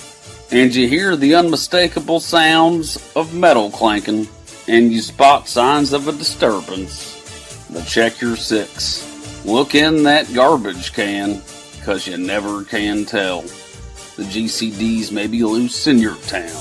and you hear the unmistakable sounds of metal clanking, and you spot signs of a disturbance, but check your six. Look in that garbage can, 'cause you never can tell. The GCDs may be loose in your town.